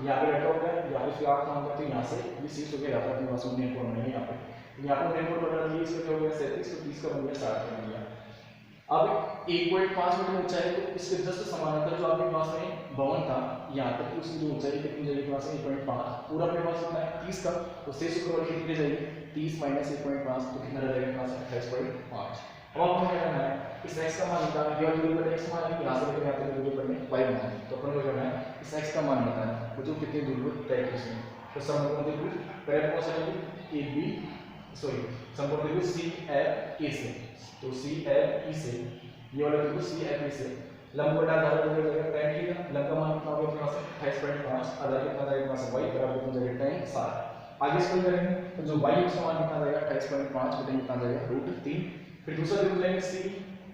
यहाँ पे बैठा होगा यहाँ पे आंख काम करते हैं, यहाँ से ये शीर्ष हो गया, यहाँ पे अपने पास उन्नयन कोण बनेगा, यहाँ पे उन्नयन कोण बना दिया, इसका क्या हो गया 37, तो 30 का बन गया 60 का बन गया। अब 1.5 मीटर ऊंचाई है तो इसके जस्ट समानांतर जो आपके पास में भवन था यहाँ तक उसकी जो ऊंचाई कितनी जाएगी पास 1.5, पूरा अपने पास कितना है 30 का, तो शेष ऊपर कितनी जाएगी 30 माइनस 1.5 तो कितना रह जाएगा पास 28.5। अब आपको क्या करना है इस x का मान निकालना है, दूरी पर x मान है यहाँ से लेकर यहाँ तक दूरी पर y बनाना है, तो अपन को करना है इस x का मान बताना है वो जो कितनी दूरी पर तय की उसने, तो समकोण त्रिभुज पहले कौन सा त्रिभुज AB सॉरी समकोण त्रिभुज सी एफ ए से, तो सी एफ ई से ये वाला त्रिभुज सी एफ ए से लंब बटा आधार हो जाएगा tan थीटा, लंब का मान कितना होगा अपने पास 28.5, आधार कितना जाएगा अपने पास y बराबर कितना जाएगा tan 7। आगे इसको करेंगे तो जो y उसका मान कितना जाएगा 28.5 बटे कितना जाएगा √3। फिर दूसरा त्रिभुज लेंगे सी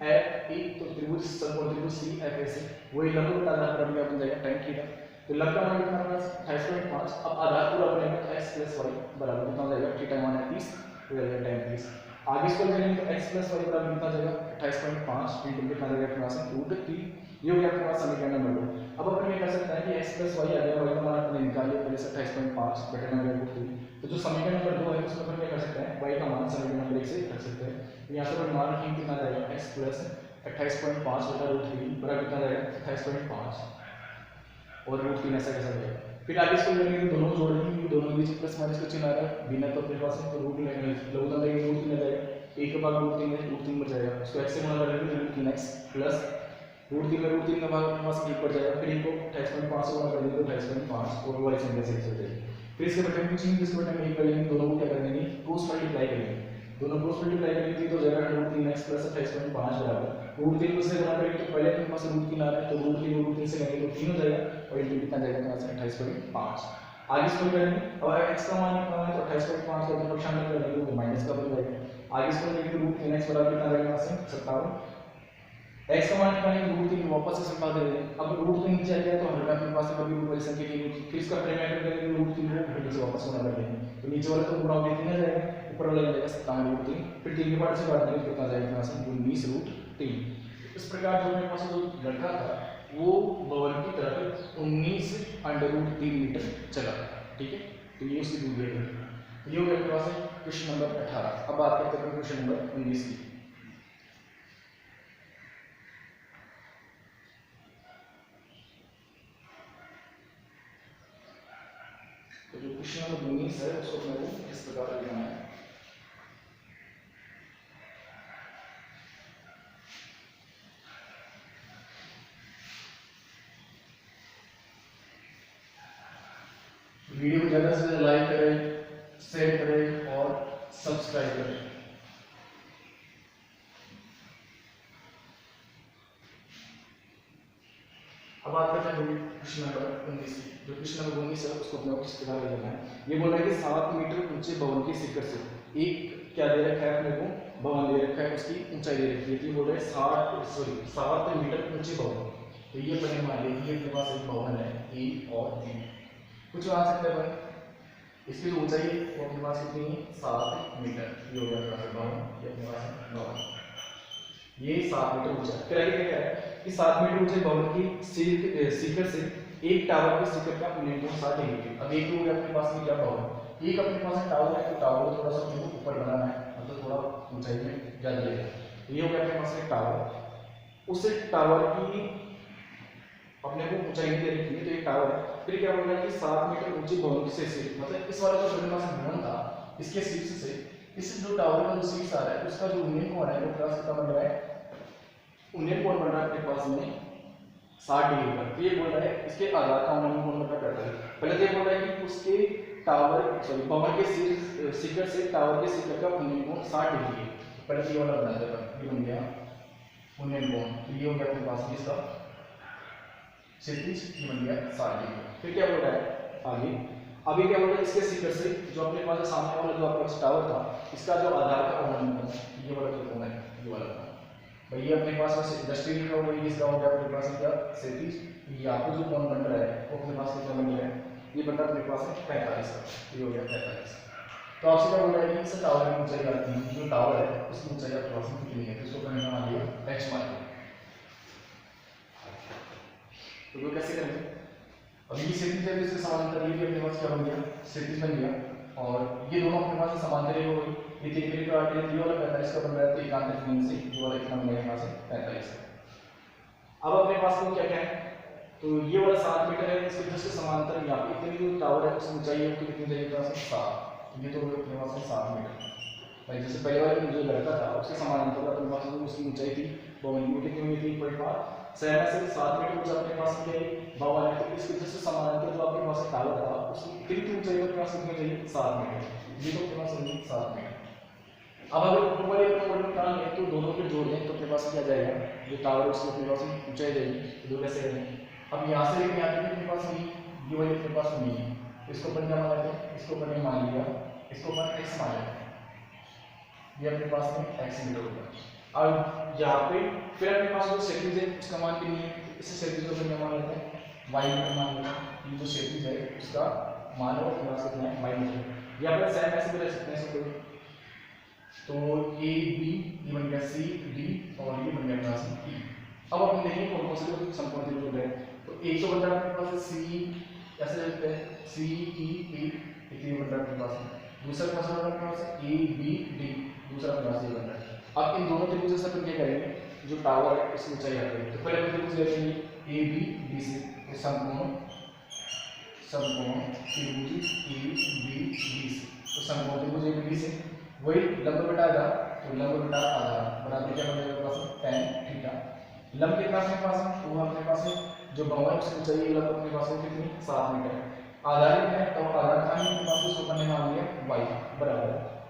एफ ई, तो त्रिभुज समकोण त्रिभुज सी एफ ए से वही लंब बटा आधार बराबर बन जाएगा tan थीटा, तो लंब का मान कितना होगा 28.5। अब आधार पूरा बनेगा तो x + y बराबर कितना जाएगा थीटा मान है 30 हो जाएगा tan 30। आगे इसको करेंगे तो x + y बराबर कितना जाएगा 28.5 इंटू कितना जाएगा अपने पास √3। ये हो गया अपने पास समीकरण नंबर 2। अब अपन ये कर सकते हैं कि x + y आ जाएगा, y का मान अपने निकाल लिया पहले से 28.5 बटे में √3, तो जो समीकरण नंबर 2 है उसमें अपन क्या कर सकते हैं y का मान समीकरण नंबर 1 से रख सकते हैं। तो यहां से अपन मान रखेंगे कितना जाएगा x + 28.5 बटा √3 बराबर कितना जाएगा 28.5 और √3 ऐसा कैसा जाएगा। फिर आगे इसको लेंगे तो दोनों जोड़ देंगे, दोनों के बीच प्लस माइनस का चिन्ह आ रहा है, बिना तो अपने पास तो रूट लेंगे, लघुगणक लेंगे √3 आ जाएगा, 1 का भाग √3 है, √3 बच जाएगा, उसको x से गुणा करेंगे √3x प्लस √3 में √3 का भाग अपने पास 1 पड़ जाएगा, फिर इनको 28.5 से गुणा कर देंगे तो 28.5 और वाली संख्या से कैसे जाएगी। फिर इसके बटे में पूछेंगे, इसके बटे में 1 कर लेंगे, दोनों को क्या कर देंगे क्रॉस मल्टीप्लाई करेंगे, दोनों क्रॉस मल्टीप्लाई करेंगे तो जाएगा √3x प्लस 28.5 बराबर √3 को से गुणा करेंगे तो पहले अपने पास √3 आ रहा है, तो √3 को √3 से करेंगे तो 3 हो जाएगा और इंटू कितना जाएगा अपने पास 28.5। आगे इसको करेंगे, अब x का मान कितना है तो 28.5 को दोनों पक्षांतर कर देंगे तो माइनस का बन जाएगा। आगे इसको लेंगे तो √3x बराबर कितना जाएगा यहाँ से 57, x का मान कितना है √3 वापस से सिंपल दे देंगे, अब √3 नीचे आ गया तो हमें अपने पास कभी रूट वाली संख्या की, फिर इसका पैरामीटर करेंगे √3 को फिर से वापस गुणा कर देंगे, तो नीचे वाला तो गुणा होकर 3 आ जाएगा, ऊपर वाला जाएगा 57 √3, फिर 3 के पार्ट से काट देंगे तो कितना जाएगा यहाँ से 19 √3। इस प्रकार जो मेरे पास जो लड़का था वो भवन की तरफ 19√3 मीटर चला, ठीक है, तो ये उसकी दूरी है। ये हो गया मेरे पास क्वेश्चन नंबर 18। अब बात करते हैं क्वेश्चन नंबर 19 की। तो जो क्वेश्चन नंबर 19 है उसको मेरे को इस प्रकार लिखना है। वीडियो को ज़्यादा से ज़्यादा लाइक करें, शेयर करें और सब्सक्राइब करें। अब बात करते हैं क्वेश्चन नंबर 19 की। जो क्वेश्चन नंबर 19 है उसको अपने किस प्रकार लिखना है। ये बोल रहा है कि 7 मीटर ऊंचे भवन की शिखर से एक क्या दे रखा है अपने को, भवन दे रखा है, उसकी ऊंचाई दे रखी है, बोल रहे हैं 7 मीटर ऊंचे भवन। तो ये अपने मान लीजिए अपने पास एक भवन है ए और बी, कुछ आ सकता है भाई, इसकी जो ऊंचाई है वो अपने पास कितनी है 7 मीटर, ये हो गया भवन, ये अपने पास भवन, ये 7 मीटर ऊंचा है। फिर आगे क्या है कि 7 मीटर ऊंचे भवन की शिखर से एक टावर की शिखर का कोण 60 डिग्री। अब एक हो गया अपने पास में क्या भवन, एक अपने पास टावर है, तो टावर को थोड़ा सा अपने को ऊपर बनाना है, मतलब थोड़ा ऊंचाई में ज्यादा लेगा, तो ये हो गया अपने पास एक टावर, उस टावर की अपने को ऊंचाई दे रखी है, तो एक टावर है। फिर क्या बोल रहा है कि 7 मीटर ऊंची भवन से मतलब इस वाला जो अपने पास भवन था इसके शीर्ष से इस जो टावर का जो शीर्ष आ रहा है उसका जो उन्नयन कोण है वो प्लस कितना बन रहा है, उन्नयन कोण बन रहा है अपने पास में 60 डिग्री का। तो ये बोल रहा है इसके आधार का उन्नयन कोण बन रहा है, पहले तो ये बोल रहा है कि उसके टावर भवन के शिखर से टावर के शिखर का उन्नयन कोण 60 डिग्री है। पहले ये वाला बना देगा, ये बन गया उन्नयन कोण, तो ये हो गया अपने पास इसका 36, ये बन गया 60 डिग्री। फिर क्या बोल रहा है आगे, अभी क्या बोल रहा है इसके शिखर से जो अपने पास सामने वाला जो आपके पास टावर था इसका जो आधार का कोण है ये वाला जो कोण है ये वाला भाई, ये अपने पास 10 डिग्री का होगा, इसका हो गया अपने पास क्या 37, ये आपको जो कोण बन रहा है वो अपने पास कितना बन रहा है, ये बन रहा है अपने पास 45 का, ये हो गया 45। तो आपसे क्या बोल रहा है कि इस टावर की ऊंचाई आती है, जो टावर है उसकी ऊंचाई आपके पास कितनी है, तो इसको करने का मान लिया h मान लिया। तो वो कैसे करेंगे, अब ये 37 है इसके समांतर, ये भी अपने पास क्या बन गया 37 बन गया, और ये दोनों अपने पास समांतर हो गई, ये 3 डिग्री का 8 ये वाला 45 का बन रहा है, तो एकांतर कोण से ये वाला कितना बन गया यहाँ से 45। अब अपने पास में क्या क्या है, तो ये वाला 7 मीटर है, इसके जस्ट समांतर यहाँ पे इतनी जो टावर है उसकी ऊंचाई है तो कितनी जाएगी यहाँ से 7, ये तो अपने पास में 7 मीटर भाई। जैसे पहले वाले जो लड़का था उसके समांतर अपने पास में उसकी ऊंचाई थी भवन की कितनी हुई थी 1.5, सहना से 7 मीटर ऊंचा अपने पास में भवन है, तो इसके जैसे समानांतर जो आपके पास टावर था उसकी कितनी ऊंचाई अपने पास कितनी चाहिए 7 मीटर, ये तो अपने पास होगी 7 मीटर। अब अगर ऊपर वाले अपने मॉडल निकालना है तो दोनों को जोड़ दें तो अपने पास क्या जाएगा, जो टावर है उसकी अपने पास ऊंचाई जाएगी। तो दो कैसे करेंगे, अब यहाँ से लेके यहाँ तक अपने पास नहीं, ये वाली अपने पास नहीं है, इसको अपन क्या मान लेते हैं, इसको अपन मान लिया, इसको अपन x मान लेते हैं, ये अपने पास में x मीटर होगा। अब यहाँ पे फिर अपने पास जो क्षैतिज है उसका मान भी नहीं है, इस क्षैतिज को अपन मान लेते हैं y मीटर मान लेते हैं, ये जो क्षैतिज है उसका मान है अपने पास कितना है y मीटर। या फिर सेम ऐसे भी रह सकते हैं इसको, तो ए बी ये बन गया सी डी और ये बन गया अपने पास ई। अब अपन देखेंगे कौन कौन से समकोण त्रिभुज है, तो एक तो बन रहा है अपने पास सी, ऐसे लिखते हैं सी ई पी, इतनी बन रहा है अपने पास, दूसरा कौन सा बन रहा है अपने पास ए बी डी, दूसरा अपने पास ये बन रहा है। अब इन दोनों त्रिभुजों से अपन क्या करेंगे, जो टावर है इसकी ऊंचाई आती है, तो पहले अपन त्रिभुज ले लेंगे ए बी डी से, समकोण त्रिभुज ए बी डी से, तो समकोण त्रिभुज ए बी डी से वही लंब बटा आधार, तो लंब बटा आधार बराबर क्या बनेगा अपने पास tan थीटा। लंब कितना अपने पास है, तो अपने पास है जो भवन उसकी ऊंचाई लंब अपने पास है कितनी 7 मीटर। आधार कितना है, तो आधार का अपने पास उसको अपन ने मान लिया y बराबर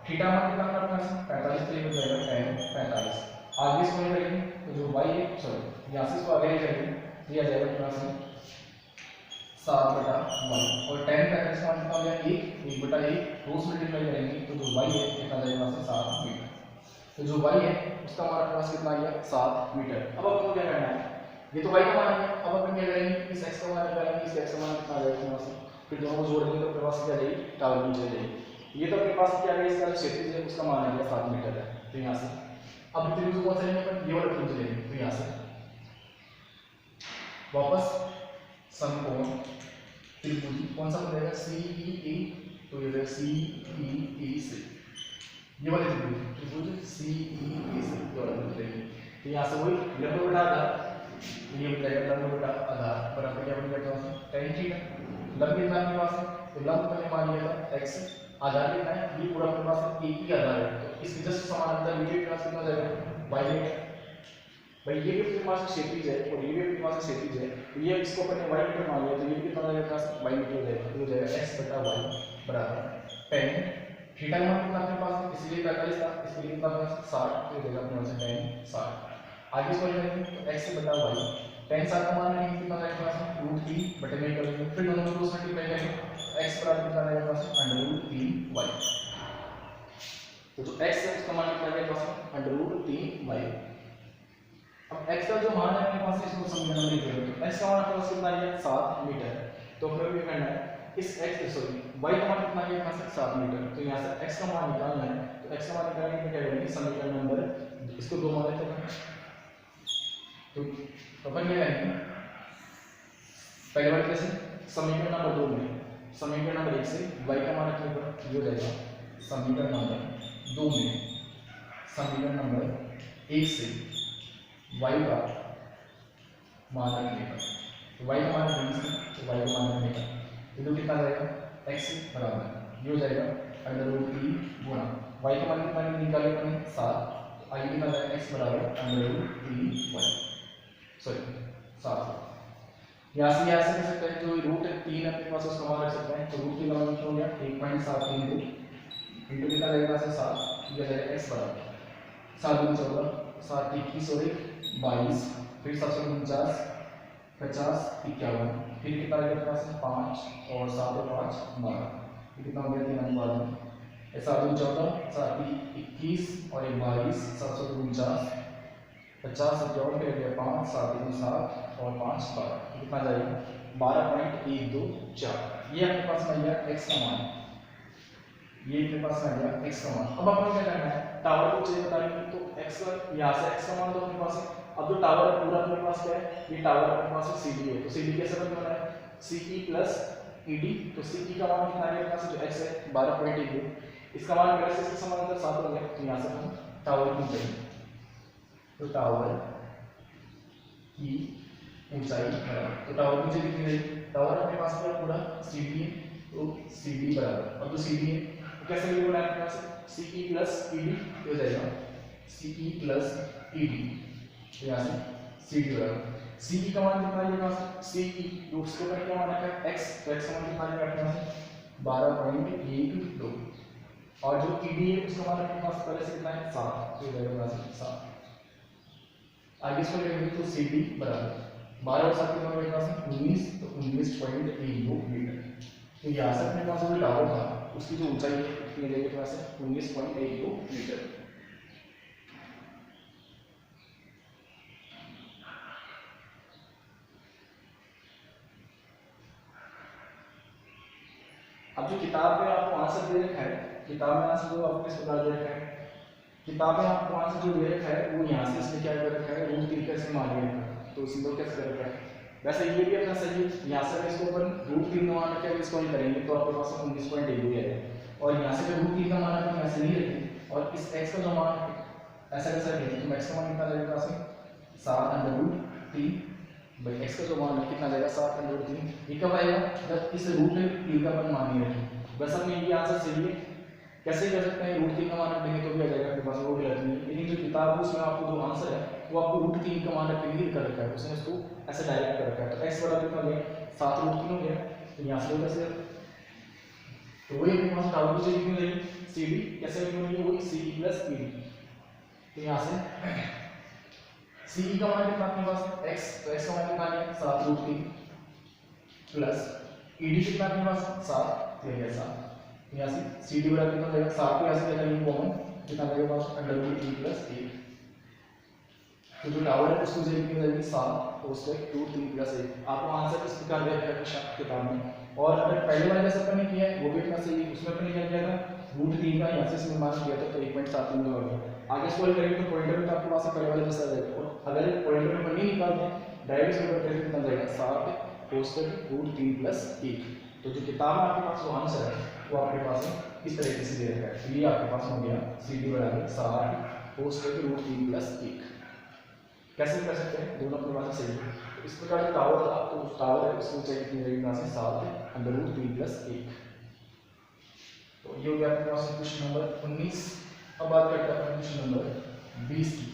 थीटा मान कितना अपने पास 45 डिग्री हो जाएगा tan 45। आगे इसको ले लेंगे तो जो y है, सॉरी यहां से इसको आगे ले जाएंगे तो ये आ जाएगा अपने पास 7 बटा y, और tan 45 का मान कितना हो गया 1 बटा 1, तो उस मल्टीप्लाई करेंगे तो जो y है कितना जाएगा 7 मीटर। तो जो y है उसका मान अपने पास कितना आ गया 7 मीटर। अब आपको क्या करना है, ये तो y का मान है, अब अपन क्या करेंगे इस x का मान निकालेंगे, इस x का मान कितना आ जाएगा अपने पास, फिर दोनों को जोड़ देंगे तो अपने पास क्या जाएगी टावर की ऊंचाई जाएगी। ये तो अपने पास क्या है, इसका क्षेत्रफल है उसका मान आ गया 7 मीटर है। तो यहां से अब त्रिभुज कौन सा लेंगे अपन, ये वाला त्रिभुज लेंगे, तो यहां से वापस समकोण त्रिभुज कौन सा बनेगा CEE, तो ये CEE से ये वाले त्रिभुज CEE से ये वाला त्रिभुज लेंगे, तो यहाँ से वही लंब बटा आधार, ये हो जाएगा लंब बटा आधार बराबर क्या बन जाएगा tan थीटा। लंब कितना अपने पास है, तो लंब मैंने मान लिया था x, आधार कितना है, ये पूरा अपने पास एक ही आधार है, तो इसके जस्ट समानांतर ये क्लास कितना हो जाएगा y मीटर। भाई ये भी अपने पास क्षैतिज है और ये भी अपने पास क्षैतिज है, तो ये इसको अपन ने y मीटर मान लिया, तो ये भी कितना हो जाएगा y मीटर हो जाएगा, तो हो जाएगा x बटा y बराबर tan थीटा का मान कितना अपने पास है, इसलिए 45 था, इसके लिए कितना 60, तो हो जाएगा अपने पास tan 60। आगे इसको लेंगे तो x बटा y, tan 60 का मान लेंगे कितना आएगा अपने पास √3 बटे में करेंगे, फिर दोनों को उसमें मल्टीप्लाई करेंगे x बराबर कितना आएगा अपने पास √3y, तो जो x है उसका मान कितना आएगा अपने पास √3y। अब x का जो मान है अपने पास इसको समीकरण में लिख देंगे, तो x का मान अपने पास कितना है 7 मीटर, तो हमें भी करना है इस x सॉरी y का मान कितना है अपने पास 7 मीटर, तो यहां से x का मान निकालना है, तो x का मान निकालने के लिए क्या करेंगे समीकरण नंबर इसको दो मान लेते हैं, तो अपन क्या करेंगे पहले बार कैसे समीकरण नंबर 2 में समीकरण नंबर 1 से y का मान अपने पास ये हो जाएगा, समीकरण नंबर 2 में समीकरण नंबर 1 से y का मान रखने का, तो y का मान रखने से तो y का मान रखने का तो कितना जाएगा x बराबर ये हो जाएगा √3 गुणा y का मान कितना निकाले अपन 7, तो आगे कितना जाएगा x बराबर √3y, सॉरी 7। यहाँ से कर सकते हैं जो √3 अपने पास उसका मान रख सकते हैं, तो √3 का मान हो गया 1.73 इंटू कितना जाएगा 7, ये जाएगा x बराबर 7 × 14 7 21 और 22, फिर 749 50 51, फिर कितना रहेगा अपने पास 5 और 7 और 5 12, ये कितना हो गया 3 अंक बाद में 7 × 14 7 21 और 22 749 50 57 फिर गया 5 7 × 7 और 5 12, कितना जाएगा 12.124, ये अपने पास मिल गया x का मान, ये अपने पास आ गया x का मान। अब अपन क्या करना है टावर को चाहिए बताएंगे, तो x का यहाँ से x का मान तो अपने पास है, अब जो टावर है पूरा अपने पास क्या है, ये टावर अपने पास CD है, तो CD कैसे बन रहा है CE प्लस ED, तो CE का मान कितना है अपने पास जो x है 12.1, इसका मान मेरे से इसके समानांतर 7 हो गया, तो यहाँ से हम टावर की ऊंचाई, तो टावर की ऊंचाई बराबर, तो टावर की ऊंचाई कितनी रहेगी, टावर अपने पास पूरा CD है, तो CD बराबर, अब जो CD है कैसे लिखोगे आपके पास CE प्लस ED हो जाएगा CE प्लस ED, तो यहाँ से CD बराबर CE का मान कितना आएगा CE रूट्स को क्या मान रखा है x, तो x का मान कितना आएगा अपने पास 12.12, और जो ईडी है उसका मान अपने पास पहले से कितना है 7, तो ये जाएगा 7। आगे इसको लेंगे तो सी डी बराबर 12 और 7 कितना मेरे पास है 19, तो 19.12 मीटर। तो यहाँ से अपने पास जो टावर था उसकी जो ऊंचाई है कितनी है, पास है 19.12 मीटर। अब जो किताब में आपको आंसर दे रखा है, किताब में आंसर जो आपको किस प्रकार दे रखा है, किताब में आपको आंसर जो दे रखा है वो यहाँ से इसने क्या कर रखा है रूट 3 का इसमें मान लिया रखा है, तो सिंपल कैसे कर रखा है। वैसे ये भी अपना सही है, यहाँ से इसको अपन रूट 3 का मान रखे इसको हम करेंगे तो आपके पास 19.12 आएगा। और यहाँ से जब रूट 3 का मान अपन ऐसे नहीं रखेंगे और इस x का जो मान ऐसा कैसा रखेंगे तो x का मान कितना जाएगा पास में 7√3 भाई x का जो मान कितना जाएगा 7√3। ये कब आएगा जब इस रूट 3 का अपन मान नहीं रखेंगे। बस अपने ये आंसर सही है। कैसे कर सकते हैं रूट 3 का मान रख देंगे तो भी आ जाएगा आपके पास, वो भी गलत नहीं है। लेकिन जो किताब है उसमें आपको जो आंसर है वो आपको रूट 3 का मान रख के नहीं कर रखा है, उसने उसको ऐसे डायरेक्ट कर रखा है। तो x बराबर कितना हो गया 7√3 हो गया, तो यहाँ से कैसे तो वही अपने पास टावर की लिखनी रहेगी सी डी, कैसे लिखनी रहेगी वही C D plus P D. तो यहाँ से सी का मान कितना अपने पास x, तो x का मान कितना है 7√3 प्लस ई डी कितना अपने पास 7, तो यह 7। यहाँ से सी डी बराबर कितना हो जाएगा 7 को यहाँ से लेकर कॉमन कितना आ जाएगा पास √3 प्लस 1। तो जो टावर है उसको लिखनी हो जाएगी 7 तो उसको √3 प्लस 1। आपको आंसर इस प्रकार दिया गया है किताब में। और अगर पहले वाले जैसे अपन ने किया है वो भी इतना सही है, उसमें अपन ने क्या किया था √3 का यहाँ से इसमें मान किया था तो 1.7 हो गया। आगे सॉल्व करेंगे तो पॉइंटर में तो आपके पास पहले वाले जैसा आ जाएगा। और अगर पॉइंटर में अपन नहीं निकालते हैं डायरेक्ट इसमें करके कितना जाएगा 7 cos √3 प्लस 1। तो जो किताब में आपके पास जो आंसर है वो आपके पास इस तरीके से दे रखा है। तो ये आपके पास हो गया सी डी बराबर 7 cos √3 प्लस 1। कैसे कर सकते हैं दोनों अपने पास सही है। तो इस प्रकार जो टावर था तो टावर है उसकी ऊंचाई कितनी रहेगी यहाँ से 7 √3 प्लस 1। तो ये हो गया आपके पास क्वेश्चन नंबर 19। अब बात करते हैं क्वेश्चन नंबर 20 की।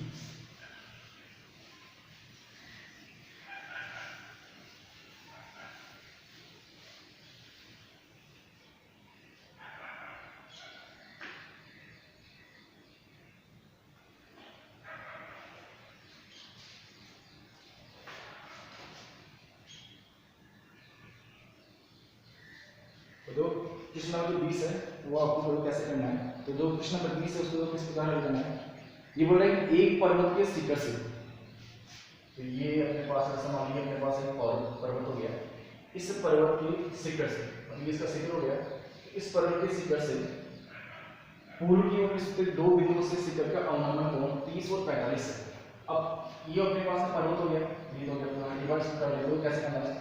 तो जो क्वेश्चन नंबर 20 है वो आपको बोलो कैसे करना है। तो जो क्वेश्चन नंबर 20 है उसको किस प्रकार हल करना है। ये बोल रहा है कि एक पर्वत के शिखर से, तो ये अपने पास ऐसा मान लिया अपने पास एक पर्वत हो गया, इस पर्वत के शिखर से मतलब इसका शिखर हो गया, इस पर्वत के शिखर से पूर्व की ओर स्थित दो बिंदुओं से शिखर का अवनमन कोण 30 और 45 है। अब ये अपने पास पर्वत हो गया, ये हो गया डिवाइड कर ले, कैसे करना है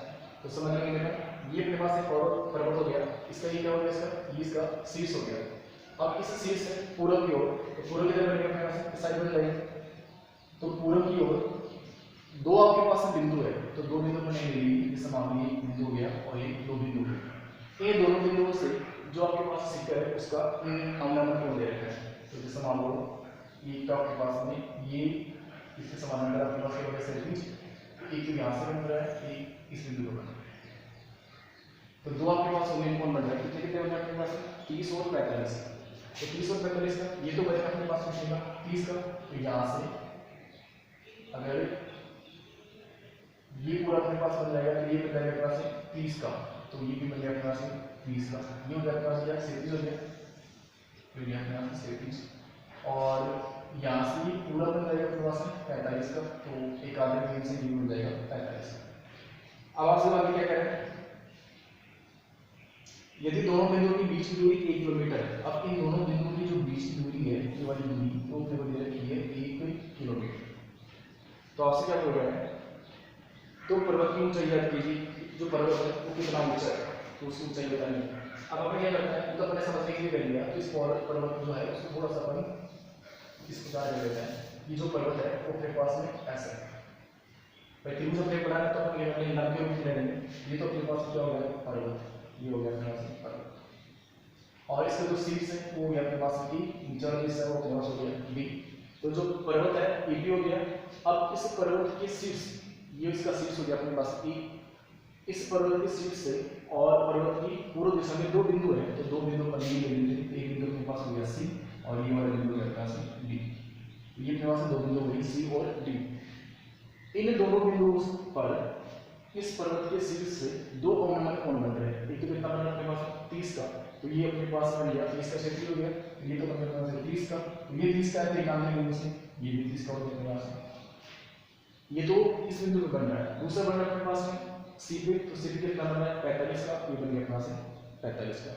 तो समझ लेंगे बेटा। ये अपने पास एक पर्वत हो गया, इसका ये क्या हो गया इसका शीर्ष हो गया। अब इस शीर्ष से पूर्व की ओर, तो पूर्व की तरफ अपने पास इस साइड में जाएंगे तो पूर्व की ओर दो आपके पास बिंदु है, तो दो बिंदु बनेंगे जैसे मान लीजिए बिंदु हो गया और ये दो बिंदु है। ये दोनों बिंदुओं से जो आपके पास शिखर है उसका अवनमन कोण दे रखा है। तो जैसे मान लो ये का आपके पास में ये इसके समानांतर आपके पास क्या होगा एक तो यहाँ से बन रहा है एक इस बिंदु पर बन रहा है। तो दो आपके पास अवनमन कोण बन रहा है, कितने कितने बन रहा है आपके पास 30 और 45। तो 30 और 45 का ये तो बनेगा अपने पास बचेगा 30 का, तो यहाँ से अगर ये पूरा अपने पास बन जाएगा तो ये बन जाएगा अपने पास 30 का, तो ये भी बन जाएगा अपने पास 30 का, ये हो जाएगा अपने पास 37 हो गया, तो ये अपने पास 37 और यहाँ से ये पूरा बन जाएगा अपने पास 45 का, तो एक आधे दिन से ये बन जाएगा 45। अब आपसे बाकी क्या करें, यदि दोनों बिंदुओं की बीच की दूरी 1 किलोमीटर है, अब इन दोनों बिंदुओं की जो बीच की दूरी है ये वाली दूरी वो अपने को दे रखी है 1 किलोमीटर। तो आपसे क्या बोल रहा है, तो पर्वत की ऊंचाई याद कीजिए, जो पर्वत है वो कितना ऊंचा है तो उसकी ऊंचाई बतानी है। अब अपन क्या करता है तो अपने समझने के लिए कर लिया, तो इस पर्वत जो है उसको थोड़ा सा अपन इस प्रकार ले लेते हैं। ये जो पर्वत है वो अपने पास में ऐसा है, भाई त्रिभुज अपने बनाना तो अपन अपने नाम के रूप में ले लेंगे। ये तो अपने पास क्या हो गया पर्वत, ये हो गया अपने पास पर्वत, और इसका जो शीर्ष है वो हो गया अपने पास की नीचे वाला हिस्सा वो अपने पास हो गया बी। तो जो पर्वत है ई हो गया। अब इस पर्वत के शीर्ष, ये इसका शीर्ष हो गया अपने पास ई, इस पर्वत की शीर्ष से और पर्वत की पूर्व दिशा में दो बिंदु है, तो दो बिंदु पर ये बिंदु थे, एक बिंदु अपने पास हो गया सी और ये वाला बिंदु मेरे पास है डी। ये अपने पास दो बिंदु हुई सी और डी। इन दोनों बिंदुओं पर इस पर्वत के शीर्ष से दो अवनमन कोण बन रहे हैं। एक तो कितना बन रहा है अपने पास 30 का, तो ये अपने पास बन गया 30 का क्षेत्रफल हो गया, ये तो अपने पास 30 का, तो ये 30 का है, निकालने के लिए से ये भी 30 का हो गया अपने पास। ये तो इस बिंदु पे बन रहा है। दूसरा बन रहा है अपने पास में सी पे, तो सी पे कितना बन रहा है 45 का, ये बन गया अपने पास 45 का।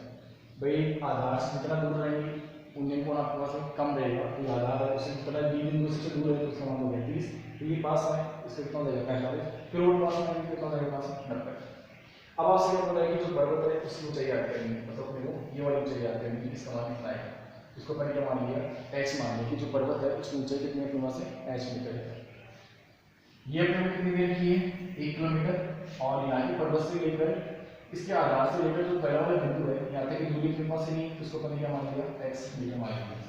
भाई आधार से जितना दूर रहेंगे उन्हें कोण आपके पास कम रहेगा, तो आधार है उससे पता है बी बिंदु से दूर है तो उसका मान हो गया 30, तो ये पास है इसका कितना हो जाएगा 45, फिर और पास में कितना हो जाएगा पास 90। अब आपसे क्या पता है कि जो पर्वत है उसकी ऊंचाई याद करनी है, मतलब अपने को ये वाली ऊंचाई याद करनी है, इसका मान कितना है, उसको अपन क्या मान लिया h मान लिया कि जो पर्वत है उसकी ऊंचाई कितनी है अपने पास है h मीटर है। ये अपने को कितनी देर की है 1 किलोमीटर, और यहाँ की पर्वत से लेकर इसके आधार से लेकर जो पहला वाला बिंदु है यहाँ तक की दूरी अपने पास नहीं है, उसको अपन क्या मान लिया x मीटर मान लिया,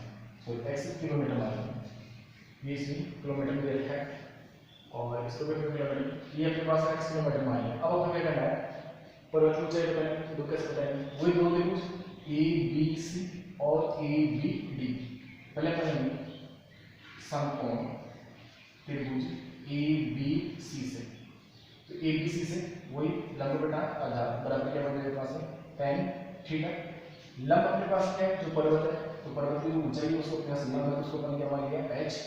सॉरी x किलोमीटर मान लिया, ये इसमें किलोमीटर में दे रखा है और इसको भी किलोमीटर, ये अपने पास x किलोमीटर मान लिया। अब अपन क्या करना है पर्वत की ऊंचाई बताएंगे, तो कैसे बताएंगे वही दो त्रिभुज ए बी सी और ए बी डी। पहले पढ़ेंगे समकोण त्रिभुज ए बी सी से, तो ए बी सी से वही लंब बटा आधार बराबर क्या बन जाएगा पास में tan थीटा। लंब अपने पास क्या है जो पर्वत है, तो पर्वत की जो ऊंचाई है उसको अपने पास लंब है, उसको अपन क्या मान लिया h।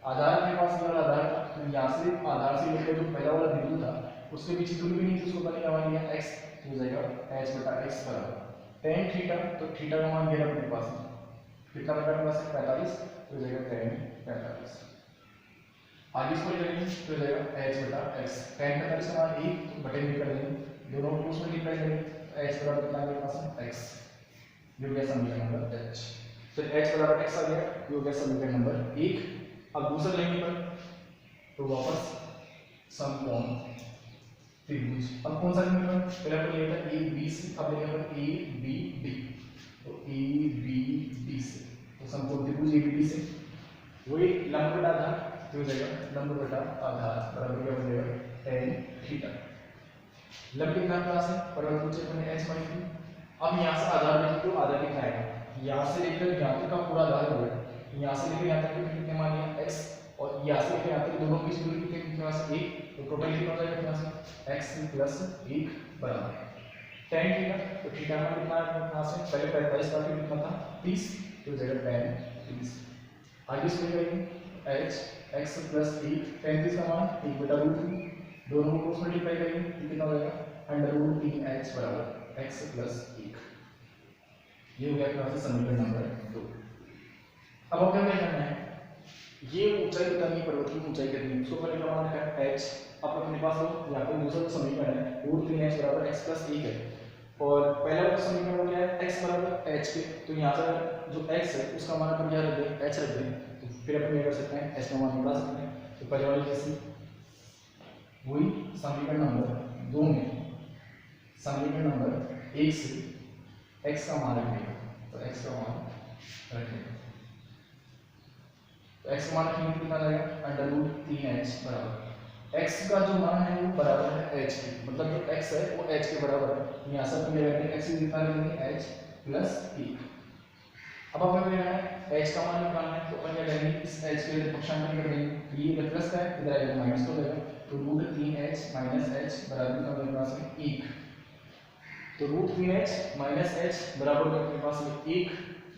आधार अपने पास ये वाला आधार, तो यहाँ से आधार से लेकर जो पहला वाला बिंदु था उसके बीच दूरी भी नहीं थी, उसको अपन क्या मान लिया x, हो जाएगा h बटा x बराबर tan थीटा, तो थीटा का मान दिया अपने पास कितना बटा अपने पास 45, तो हो जाएगा tan 45। आगे इसको करेंगे तो हो जाएगा h बटा x, tan 45 का मान 1 बटे में कर देंगे, दोनों को उसमें मल्टीप्लाई करेंगे तो h बराबर कितना आ गया पास x, ये हो गया समीकरण नंबर h। फिर h बराबर x आ गया, ये हो गया समीकरण नंबर 1। अब दूसरा लेंगे पर तो वापस समकोण त्रिभुज, अब कौन सा समीकरण पहले अपन लेते हैं ए बी सी, अब लेंगे अपन ए बी डी, तो ए बी डी से तो समकोण त्रिभुज ए बी डी से वही लंब बटा आधार, तो हो जाएगा लंब बटा आधार बराबर क्या हो जाएगा tan थीटा। लंब कितना पास है पर्वत ऊंचाई अपने h मान ली। अब यहाँ से आधार लेंगे तो आधार कितना आएगा, यहाँ से लेकर यहाँ तक का पूरा आधार हो गया, यहाँ से लेकर यहाँ तक कितने मान लिया x, और यहाँ से लेकर यहाँ तक दोनों की दूरी कितने पास 1, तो टोटल कितना हो जाएगा अपने पास x प्लस 1 बराबर tan थीटा। तो थीटा का कितना है अपने पास में पहले 45 का कितना था 30, तो हो जाएगा tan 30। आगे इसको करेंगे h x प्लस 1 35 का मान 1 बटा रूट 3, दोनों को क्रॉस मल्टीप्लाई करेंगे तो कितना हो जाएगा अंडर रूट 3h बराबर x प्लस 1। ये हो गया अपने पास समीकरण नंबर 2। अब क्या करना है, ये ऊंचाई बतानी है पर्वत की ऊंचाई कितनी है, उसको पहले क्या मान रखा है h। अब अपने पास यहाँ पे दूसरा समीकरण है रूट 3h बराबर x प्लस 1 है, और पहला वाला समीकरण क्या है x बराबर h के, तो यहाँ से जो x है उसका मान अपन क्या रख दें h रख दें, तो फिर अपन ये कर सकते हैं h का मान निकाल सकते हैं। तो पहले वाली जैसी वही समीकरण नंबर 2 में समीकरण नंबर 1 से x का मान रखेगा, तो x का मान रखेगा, तो x का मान रखेंगे कितना जाएगा अंडर रूट 3h बराबर x का जो मान है वो बराबर है h के, मतलब जो x है वो h के बराबर है, यहाँ से अपन ले लेंगे x कितना लेंगे h प्लस 1। अब अपन लेना है h का मान निकालना है, तो अपन क्या करेंगे इस h के लिए पक्षांतर कर देंगे, ये प्लस का है इधर आएगा माइनस हो जाएगा, तो रूट 3h माइनस h बराबर का मेरे पास में 1, तो रूट 3h माइनस h बराबर का मेरे पास में 1।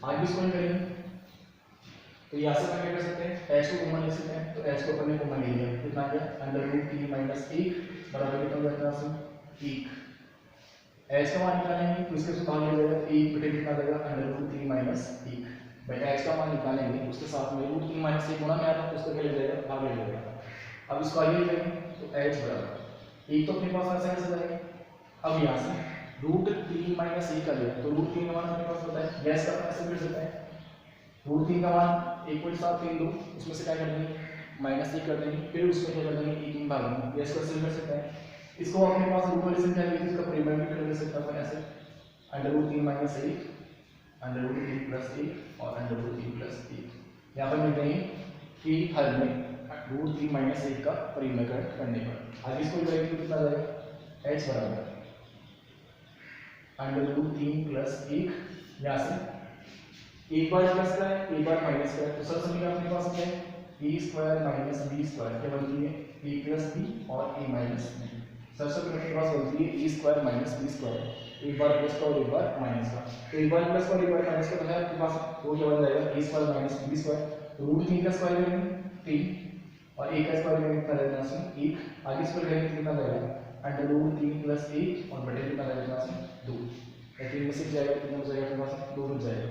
आगे इसको करेंगे तो यहाँ से अपन क्या कर सकते हैं h को कॉमन ले सकते हैं, तो h को अपन ने कॉमन ले लिया कितना आ गया अंडर रूट 3 माइनस 1 बराबर कितना हो जाएगा 1। h का मान निकालेंगे तो इसके साथ ले जाएगा 1 बटे कितना देगा अंडर रूट 3 माइनस 1, भाई h का मान निकालेंगे उसके साथ में रूट 3 माइनस 1 गुणा में आता है तो उसका क्या ले जाएगा भाग ले जाएगा। अब इसको आगे करेंगे तो h बराबर 1 तो अपने पास ऐसा कैसे जाएगा, अब यहाँ से रूट 3 माइनस 1 का लिया तो रूट 3 का मान अपने पास होता है गैस का ऐसे कर सकते हैं, रूट 3 का मान 1.732 उसमें से क्या कर देंगे माइनस 1 कर देंगे, फिर उसमें क्या कर देंगे 1 में भाग देंगे, गैस को ऐसे कर सकते हैं। इसको अपने पास रूट वाली संख्या लेके इसका परिमाण भी कर सकते हैं अपन ऐसे under root 3 minus 1 under root 3 plus 1 और अंडर रूट 3 प्लस 1। यहाँ पर मिल रही कि हल में रूट 3 माइनस 1 का परिमाण करने पर आगे इसको करेंगे तो कितना जाएगा एच बराबर अंडर रूट 3 प्लस 1, यहाँ से एक बार प्लस का है एक बार माइनस का है, तो सब समीकरण अपने पास क्या है ए स्क्वायर माइनस बी स्क्वायर क्या बनती है ए प्लस बी और ए माइनस बी। सबसे पहले मेरे पास बनती है ए स्क्वायर माइनस बी स्क्वायर, एक बार प्लस का और एक बार माइनस का, तो एक बार प्लस का और एक बार माइनस का तो है आपके पास, वो क्या बन जाएगा ए स्क्वायर माइनस बी स्क्वायर, तो रूट 3 का स्क्वायर करेंगे 3 और 1 का स्क्वायर करेंगे कितना रहेगा इसमें 1, आगे स्क्वायर करेंगे कितना रहेगा अंडर रूट 3 प्लस 1 और बटे कितना रहेगा इसमें 2, 3 में से जाएगा कितना हो जाएगा अपने पास 2 बच जाएगा।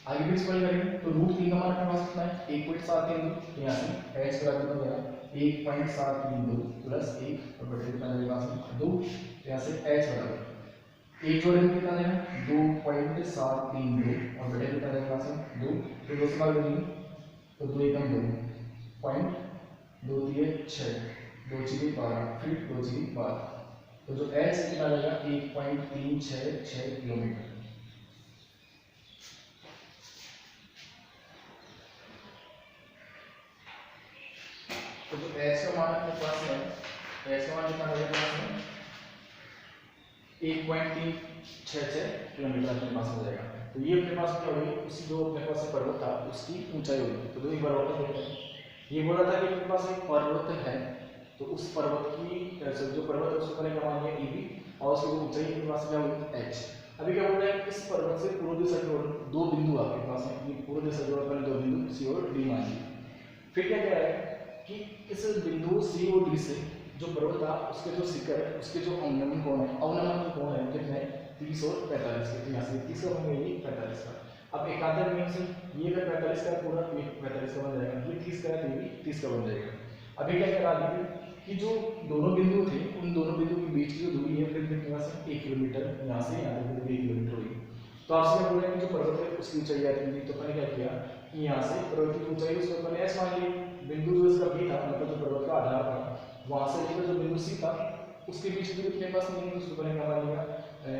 आगे भी स्क्वायर करेंगे तो रूट 3 का मान अपने पास कितना है 1.732, तो यहाँ से एच बराबर कितना हो जाएगा 1.732 प्लस 1 और बटे कितना रहेगा 2, यहाँ से एच बराबर एक जोड़ेंगे कितना रहेगा 2.732 और बटे कितना रहेगा 2, तो 2 से भाग देंगे तो 2 एकम 2 पॉइंट 2 दिए 6 2 चीजें 12 फिर 2 चीजें 12, तो जो एच कितना रहेगा 1.366 किलोमीटर। तो जो एच का मान अपने पास है एच का मान कितना रहेगा पास में 1.366 किलोमीटर अपने पास हो जाएगा। तो ये अपने पास क्या होगी उसी जो अपने पास पर्वत था उसकी ऊंचाई होगी। तो दो ही पर्वत देखते हैं, ये बोला था कि अपने पास एक पर्वत है तो उस पर्वत की जो पर्वत है उसको क्या मान लिया ईबी और उसकी जो ऊंचाई अपने पास क्या होगी एच। अभी क्या बोल रहा है इस पर्वत से पूर्व दिशा की ओर दो बिंदु आपके पास है, ये पूर्व दिशा की ओर पहले दो बिंदु सी और डी मान लिए। फिर क्या कह रहा है कि इस बिंदु सी और डी से जो पर्वत था उसके जो शिखर है उसके जो अवनमन कोण है अवनमन कोण है कितने 30 और 45 के, तो यहाँ से 30 का बन गया ये 45 का। अब एकांतर नियम से ये अगर 45 का पूरा 45 का बन जाएगा, ये 30 का है तो ये भी 30 का बन जाएगा। अभी क्या कह रहा है कि जो दोनों बिंदु थे उन दोनों बिंदु के बीच की जो दूरी है फिर कितने पास 1 किलोमीटर, यहाँ से यहाँ तक दूरी 1 किलोमीटर होगी। तो आपसे क्या बोल रहे हैं कि जो पर्वत है उसकी ऊंचाई आती थी, तो मैंने क्या किया कि यहाँ से पर्वत की ऊंचाई उसको मैंने एस मान ली, बिंदु जो इसका बी था मतलब जो पर्वत का आधार था वहां से लेकर जो बिंदु सी था उसके बीच दूरी अपने पास नहीं है, उसको मैंने क्या मान लिया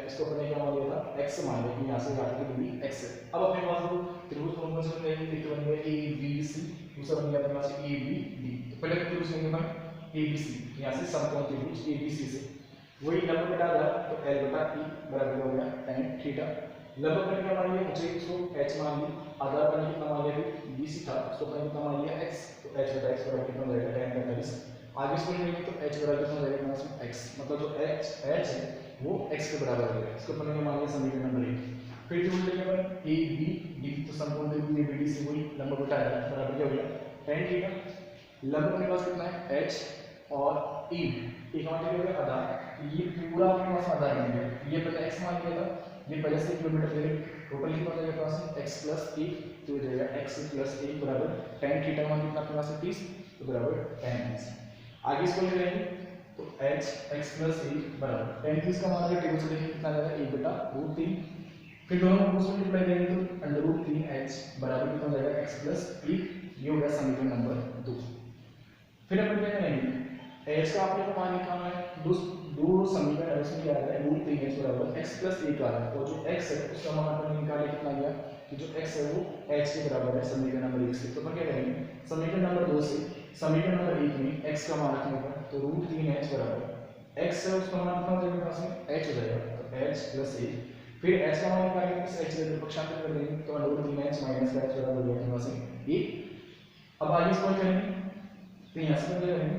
इसको अपने क्या मान लिया था एक्स मान लिया कि यहाँ से यहाँ की दूरी एक्स है। अब अपने पास जो त्रिभुज कौन से बन गए, एक बन गया ए बी सी, दूसरा बन गया अपने पास ए बी डी। तो पहले त्रिभुज लेंगे हम ए बी सी, यहाँ से समकोण त्रिभुज ए बी सी से वही लंब बटा दिया तो एल बटा ई बराबर हो गया tan थीटा। लंब पर क्या मान लिया ऊंचाई उसको h मान ली, आधार पर कितना मान लिया फिर BC था उसको अपन कितना मान लिया x, तो h बटा x बराबर कितना हो जाएगा tan 45। आगे इसको लेंगे तो h बराबर कितना हो जाएगा इसमें x, मतलब जो h है वो x के बराबर हो गया, इसको अपन ने मान लिया समीकरण नंबर 1। फिर जो लेंगे अपन a b d, तो समकोण त्रिभुज a b d से वही लंब बटा है बराबर क्या हो गया tan थीटा। लंब अपने पास कितना है h और e एक मान लिया गया आधार, ये पूरा अपने पास आधार बन गया, ये पहले x मान लिया था ये पहले से किलोमीटर दे रहे टोटल कितना हो जाएगा पास x प्लस 1 तो हो जाएगा x प्लस 1 बराबर tan थीटा का मान कितना अपने पास 30 तो बराबर tan 30। आगे इसको ले लेंगे तो h x प्लस 1 बराबर tan 30 का मान अगर टेबल से देखें कितना आएगा 1 बटा रूट 3, फिर दोनों को उसको मल्टीप्लाई करेंगे तो अंडर रूट 3h बराबर कितना हो जाएगा x प्लस 1, ये हो गया समीकरण नंबर 2। फिर अपन क्या करेंगे h का आपने को मान निकालना है, दो समीकरण है उसमें क्या आ रहा है रूट 3h बराबर x प्लस 1 आ रहा है और जो x है उसका मान अपन निकाले कितना गया कि जो x है वो h के बराबर है समीकरण नंबर 1 से। तो अपन क्या करेंगे समीकरण नंबर 2 से समीकरण नंबर 1 में x का मान रखने पर तो रूट 3h बराबर x है उसका मान कितना हो जाएगा पास में h हो जाएगा तो h प्लस 1, फिर h का मान निकालेंगे इस h के पक्षांतर कर देंगे तो रूट 3h माइनस h बराबर हो जाएगा पास में 1। अब आगे इसको करेंगे तो यहाँ से क्या करेंगे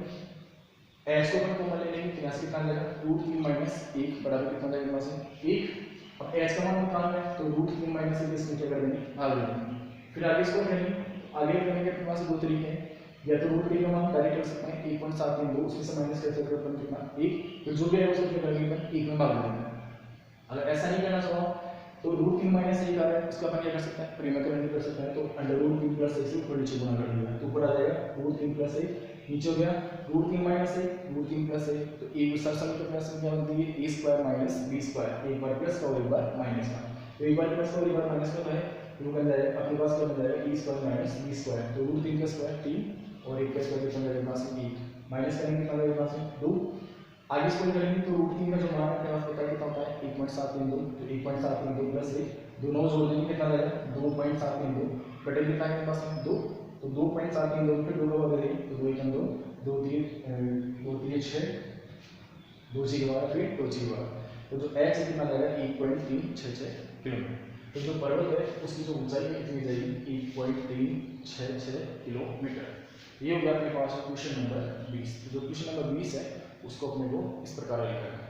h को अपन कॉमन ले लेंगे तो यहाँ से कितना जाएगा रूट 3 माइनस 1 बराबर कितना जाएगा यहाँ से 1। अब h का मान निकालना है तो रूट 3 माइनस 1 इसमें क्या कर देंगे भाग देंगे। फिर आगे इसको करेंगे, आगे करने के अपने पास दो तरीके हैं, या तो रूट 3 का मान डायरेक्ट कर सकते हैं 1.732 उसमें से माइनस कर सकते हैं अपन कितना 1, तो जो भी है उसको क्या करेंगे अपन 1 में भाग देंगे। अगर ऐसा नहीं करना चाहो तो रूट 3 माइनस 1 आ रहा है उसका अपन क्या कर सकते हैं परिमेय कर सकते हैं, तो अंडर रूट 3 प्लस 1 से ऊपर नीचे गुणा कर दिया तो ऊपर आ जाएगा रूट 3 प्लस 1, नीचे हो गया रूट 3 माइनस 1 रूट 3 प्लस 1, तो एक सर समीकरण प्लस क्या बनती है a square minus b square, एक बार प्लस का और एक बार माइनस का, तो एक बार प्लस का और एक बार माइनस का तो है तो बन जाएगा अपने पास क्या बन जाएगा a square minus b square, तो रूट 3 का स्क्वायर 3 और 1 का स्क्वायर कितना जाएगा पास में 1 माइनस करेंगे कितना जाएगा पास में 2। आगे इसको करेंगे तो रूट 3 का जो मान अपने पास पता है कितना होता है 1.732, तो 1.732 प्लस 1 दोनों जोड़ देंगे कितना जाएगा 2.732 बटे कितना है पास में 2, तो 2.732 फिर 2 का बदल देंगे तो 2 1 2 दो तीन 6, 2 सी के बाद फिर 2 सी के बाद, तो जो एच कितना जाएगा 1.366 किलोमीटर। तो जो पर्वत है उसकी जो ऊंचाई है कितनी जाएगी 1.366 किलोमीटर। ये होगा आपके पास क्वेश्चन नंबर 20। तो जो क्वेश्चन नंबर 20 है उसको अपने को इस प्रकार लिखना है।